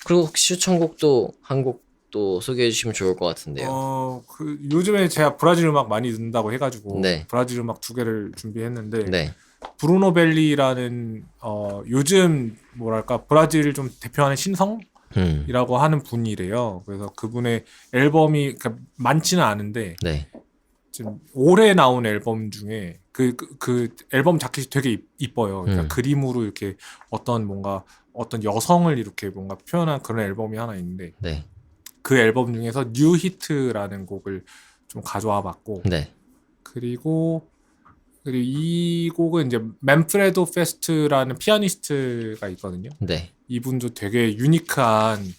그리고 혹시 추천곡도 한 곡도 소개해 주시면 좋을 것 같은데요. 요즘에 제가 브라질 음악 많이 듣는다고 해가지고 네. 브라질 음악 2개를 준비했는데 네. 브루노 벨리라는 요즘 뭐랄까 브라질 좀 대표하는 신성이라고 하는 분이래요. 그래서 그분의 앨범이 많지는 않은데 네. 지금 올해 나온 앨범 중에 그 앨범 자켓이 되게 이뻐요. 그러니까 그림으로 이렇게 어떤 여성을 이렇게 뭔가 표현한 그런 앨범이 하나 있는데 네. 그 앨범 중에서 뉴 히트라는 곡을 좀 가져와 봤고 네. 그리고 이 곡은 이제 맨프레도 페스트라는 피아니스트가 있거든요. 네. 이분도 되게 유니크한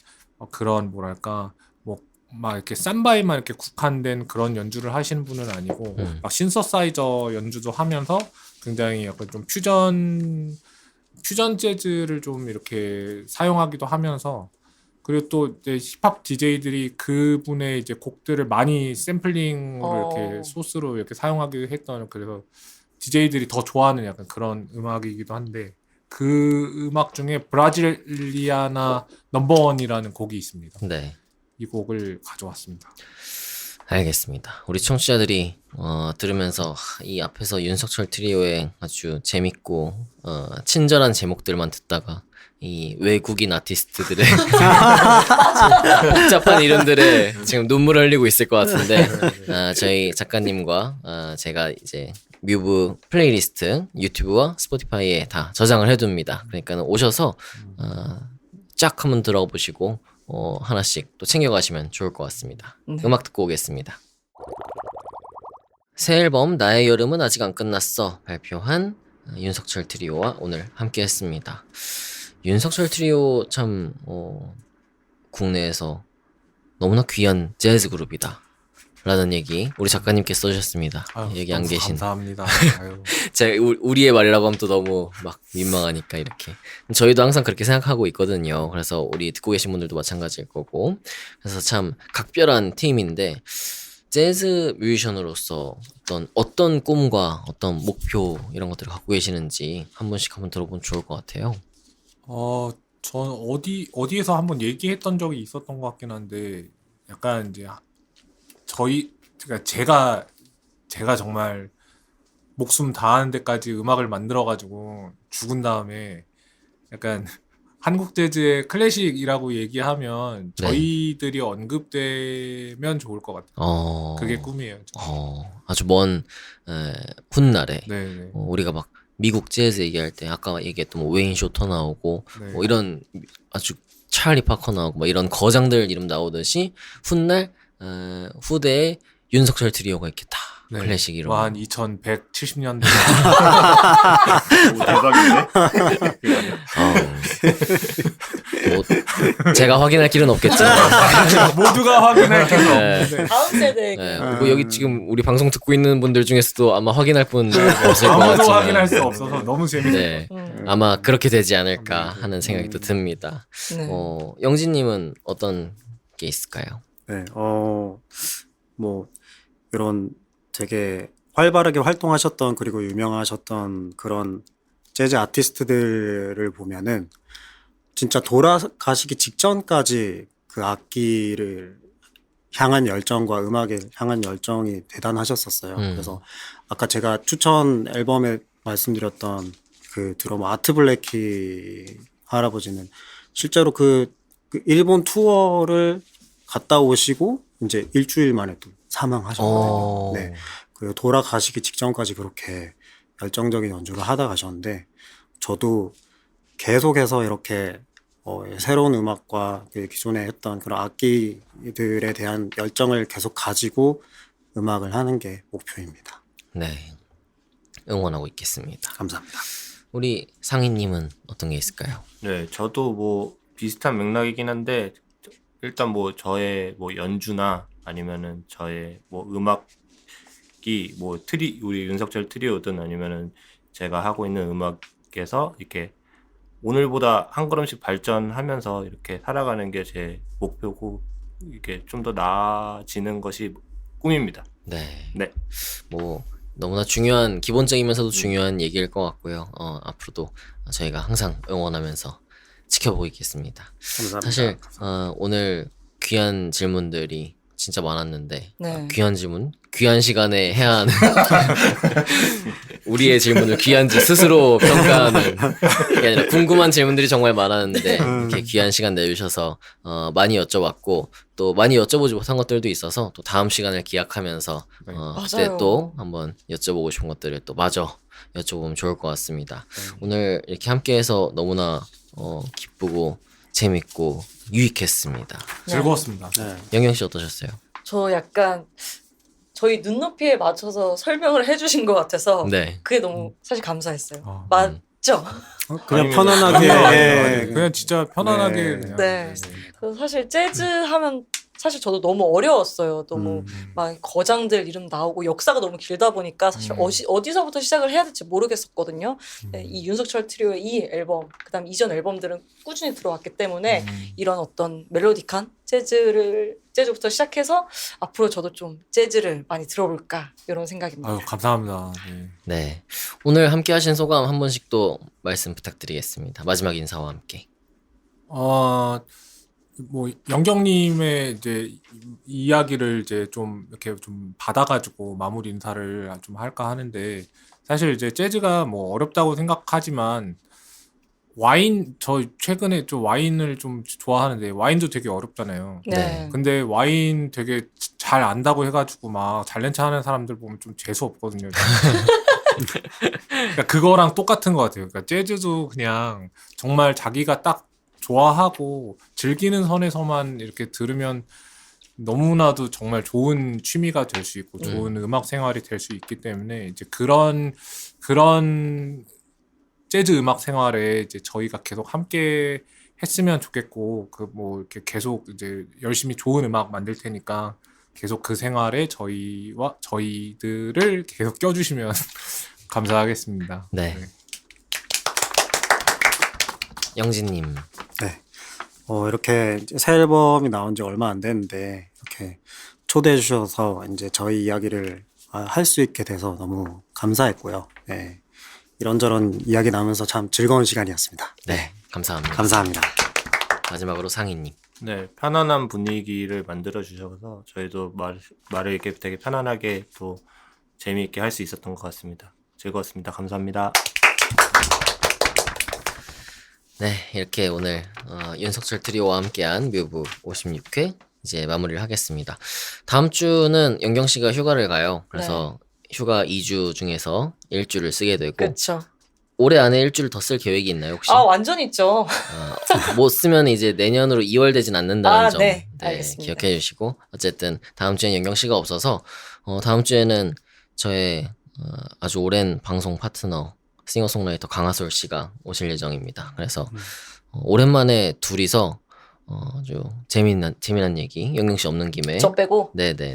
그런 뭐랄까 막 이렇게 삼바에만 이렇게 국한된 그런 연주를 하시는 분은 아니고 막 신서사이저 연주도 하면서 굉장히 약간 좀 퓨전 재즈를 좀 이렇게 사용하기도 하면서 그리고 또 이제 힙합 DJ들이 그분의 이제 곡들을 많이 샘플링으로 이렇게 소스로 이렇게 사용하기도 했던 그래서 DJ들이 더 좋아하는 약간 그런 음악이기도 한데 그 음악 중에 브라질리아나 넘버원이라는 곡이 있습니다. 네. 이 곡을 가져왔습니다. 알겠습니다. 우리 청취자들이 들으면서 이 앞에서 윤석철 트리오의 아주 재밌고 친절한 제목들만 듣다가 이 외국인 아티스트들의 복잡한 이름들에 지금 눈물을 흘리고 있을 것 같은데 저희 작가님과 제가 이제 뮤브 플레이리스트 유튜브와 스포티파이에 다 저장을 해둡니다. 그러니까 오셔서 쫙 한번 들어보시고 하나씩 또 챙겨가시면 좋을 것 같습니다. 네. 음악 듣고 오겠습니다. 새 앨범 나의 여름은 아직 안 끝났어 발표한 윤석철 트리오와 오늘 함께 했습니다. 윤석철 트리오 참 국내에서 너무나 귀한 재즈 그룹이다 라는 얘기 우리 작가님께 써주셨습니다. 아유, 여기 안 너무 계신 감사합니다. 아유. 제가 우리의 말이라고 하면 또 너무 막 민망하니까 이렇게 저희도 항상 그렇게 생각하고 있거든요. 그래서 우리 듣고 계신 분들도 마찬가지일 거고 그래서 참 각별한 팀인데 재즈 뮤지션으로서 어떤 꿈과 어떤 목표 이런 것들을 갖고 계시는지 한 분씩 한번 들어보면 좋을 것 같아요. 전 어디에서 한번 얘기했던 적이 있었던 것 같긴 한데 약간 이제 그러니까 제가 정말 목숨 다하는 데까지 음악을 만들어가지고 죽은 다음에 약간 한국 재즈의 클래식이라고 얘기하면 네. 저희들이 언급되면 좋을 것 같아요. 그게 꿈이에요. 아주 먼 훗날에 네네. 우리가 막 미국 재즈 얘기할 때 아까 얘기했던 뭐 웨인 쇼터 나오고 네. 뭐 이런 아주 찰리 파커 나오고 막 이런 거장들 이름 나오듯이 훗날 후대에 윤석철 트리오가 이렇게 다 네. 클래식 이름 한 2170년대 대박인데? 뭐 제가 확인할 길은 없겠지만 모두가 확인할 텐데 네. 없는데 다음 세대의 네, 뭐 여기 지금 우리 방송 듣고 있는 분들 중에서도 아마 확인할 분 없을 것 아무도 같지만 확인할 수 없어서 너무 재밌어요. 네, 아마 그렇게 되지 않을까 하는 생각이 또 듭니다. 네. 영진님은 어떤 게 있을까요? 네, 뭐 이런 되게 활발하게 활동하셨던 그리고 유명하셨던 그런 재즈 아티스트들을 보면은 진짜 돌아가시기 직전까지 그 악기를 향한 열정과 음악에 향한 열정이 대단하셨었어요. 그래서 아까 제가 추천 앨범에 말씀드렸던 그 드러머 아트 블레키 할아버지는 실제로 그 일본 투어를 갔다 오시고 이제 일주일 만에 또 사망하셨거든요. 네. 그 돌아가시기 직전까지 그렇게 열정적인 연주를 하다 가셨는데 저도 계속해서 이렇게 새로운 음악과 그 기존에 했던 그런 악기들에 대한 열정을 계속 가지고 음악을 하는 게 목표입니다. 네, 응원하고 있겠습니다. 감사합니다. 우리 상희님은 어떤 게 있을까요? 네, 저도 뭐 비슷한 맥락이긴 한데 일단 뭐 저의 뭐 연주나 아니면은 저의 뭐 음악이 뭐 우리 윤석철 트리오든 아니면은 제가 하고 있는 음악에서 이렇게 오늘보다 한 걸음씩 발전하면서 이렇게 살아가는 게 제 목표고 이게 좀 더 나아지는 것이 꿈입니다. 네. 네. 뭐 너무나 중요한 기본적이면서도 중요한 얘기일 것 같고요. 앞으로도 저희가 항상 응원하면서 지켜보고 있겠습니다. 감사합니다. 사실 오늘 귀한 질문들이 진짜 많았는데 네. 귀한 질문, 귀한 시간에 해야 하는 우리의 질문을 귀한지 스스로 평가하는 게 아니라 궁금한 질문들이 정말 많았는데 이렇게 귀한 시간 내주셔서 많이 여쭤봤고 또 많이 여쭤보지 못한 것들도 있어서 또 다음 시간을 기약하면서 그때 맞아요. 또 한번 여쭤보고 싶은 것들을 또 마저 여쭤보면 좋을 것 같습니다. 오늘 이렇게 함께해서 너무나 기쁘고 재밌고 유익했습니다. 즐거웠습니다. 네. 영영 씨 어떠셨어요? 저 약간 저희 눈높이에 맞춰서 설명을 해주신 것 같아서 네. 그게 너무 사실 감사했어요. 아, 맞죠? 그냥 아닙니다. 편안하게 네. 그냥 진짜 편안하게 네. 그냥. 네. 그래서 사실 재즈 하면 사실 저도 너무 어려웠어요. 너무 막 거장들 이름 나오고 역사가 너무 길다 보니까 사실 어디서부터 시작을 해야 될지 모르겠었거든요. 네, 이 윤석철 트리오의 이 앨범, 그다음 이전 앨범들은 꾸준히 들어왔기 때문에 이런 어떤 멜로디한 재즈부터 시작해서 앞으로 저도 좀 재즈를 많이 들어볼까 이런 생각입니다. 아유, 감사합니다. 네. 네. 오늘 함께 하신 소감 한 번씩 또 말씀 부탁드리겠습니다. 마지막 인사와 함께. 뭐 영경님의 이제 이야기를 이제 좀 이렇게 좀 받아가지고 마무리 인사를 좀 할까 하는데, 사실 이제 재즈가 뭐 어렵다고 생각하지만 저 최근에 좀 와인을 좀 좋아하는데 와인도 되게 어렵잖아요. 네. 근데 와인 되게 잘 안다고 해가지고 막 잘난 체 하는 사람들 보면 좀 재수 없거든요. 그러니까 그거랑 똑같은 것 같아요. 그러니까 재즈도 그냥 정말 자기가 딱 좋아하고 즐기는 선에서만 이렇게 들으면 너무나도 정말 좋은 취미가 될 수 있고 좋은 음악 생활이 될 수 있기 때문에 이제 그런 재즈 음악 생활에 이제 저희가 계속 함께 했으면 좋겠고, 그 뭐 이렇게 계속 이제 열심히 좋은 음악 만들 테니까 계속 그 생활에 저희들을 계속 껴주시면 감사하겠습니다. 네. 영진님. 네. 이렇게 이제 새 앨범이 나온 지 얼마 안 됐는데 이렇게 초대해 주셔서 이제 저희 이야기를 할 수 있게 돼서 너무 감사했고요. 네. 이런저런 이야기 나누면서 참 즐거운 시간이었습니다. 네, 감사합니다. 감사합니다. 마지막으로 상희님. 네, 편안한 분위기를 만들어 주셔서 저희도 말을 이렇게 되게 편안하게 또 재미있게 할 수 있었던 것 같습니다. 즐거웠습니다. 감사합니다. 네, 이렇게 오늘 윤석철 트리오와 함께한 뮤브 56회 이제 마무리를 하겠습니다. 다음 주는 영경 씨가 휴가를 가요. 그래서 휴가 2주 중에서 1주를 쓰게 되고 그렇죠. 올해 안에 1주를 더 쓸 계획이 있나요 혹시? 아, 완전 있죠. 못 쓰면 이제 내년으로 2월 되진 않는다는 점 네, 알겠습니다. 기억해 주시고, 어쨌든 다음 주엔 영경 씨가 없어서 다음 주에는 저의 아주 오랜 방송 파트너 싱어송라이터 강하솔 씨가 오실 예정입니다. 그래서 오랜만에 둘이서 아주 재미난 얘기, 영경 씨 없는 김에 저 빼고. 네네네.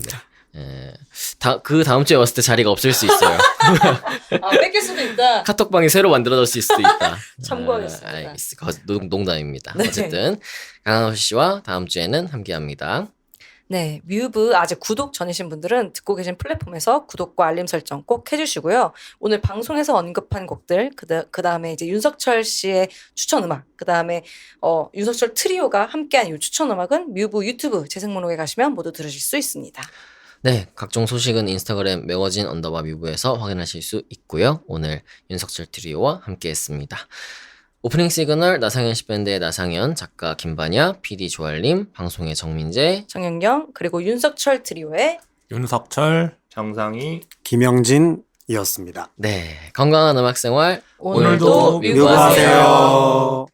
그 다음 주에 왔을 때 자리가 없을 수 있어요. 아, 뺏길 수도 있다. 카톡방이 새로 만들어졌을 수도 있다. 참고하겠습니다. 농담입니다. 네. 어쨌든 강하솔 씨와 다음 주에는 함께합니다. 네, 뮤브 아직 구독 전이신 분들은 듣고 계신 플랫폼에서 구독과 알림 설정 꼭 해주시고요. 오늘 방송에서 언급한 곡들, 그 다음에 이제 윤석철 씨의 추천 음악, 그 다음에 윤석철 트리오가 함께한 이 추천 음악은 뮤브 유튜브 재생 목록에 가시면 모두 들으실 수 있습니다. 네, 각종 소식은 인스타그램 매거진 _뮤브에서 확인하실 수 있고요. 오늘 윤석철 트리오와 함께했습니다. 오프닝 시그널 나상현 씨밴드의 나상현, 작가 김반야, PD 조알림, 방송의 정민재, 정영경, 그리고 윤석철 트리오의 윤석철, 정상이 김영진이었습니다. 네, 건강한 음악 생활 오늘도 뮤브하세요. 뮤브하세요.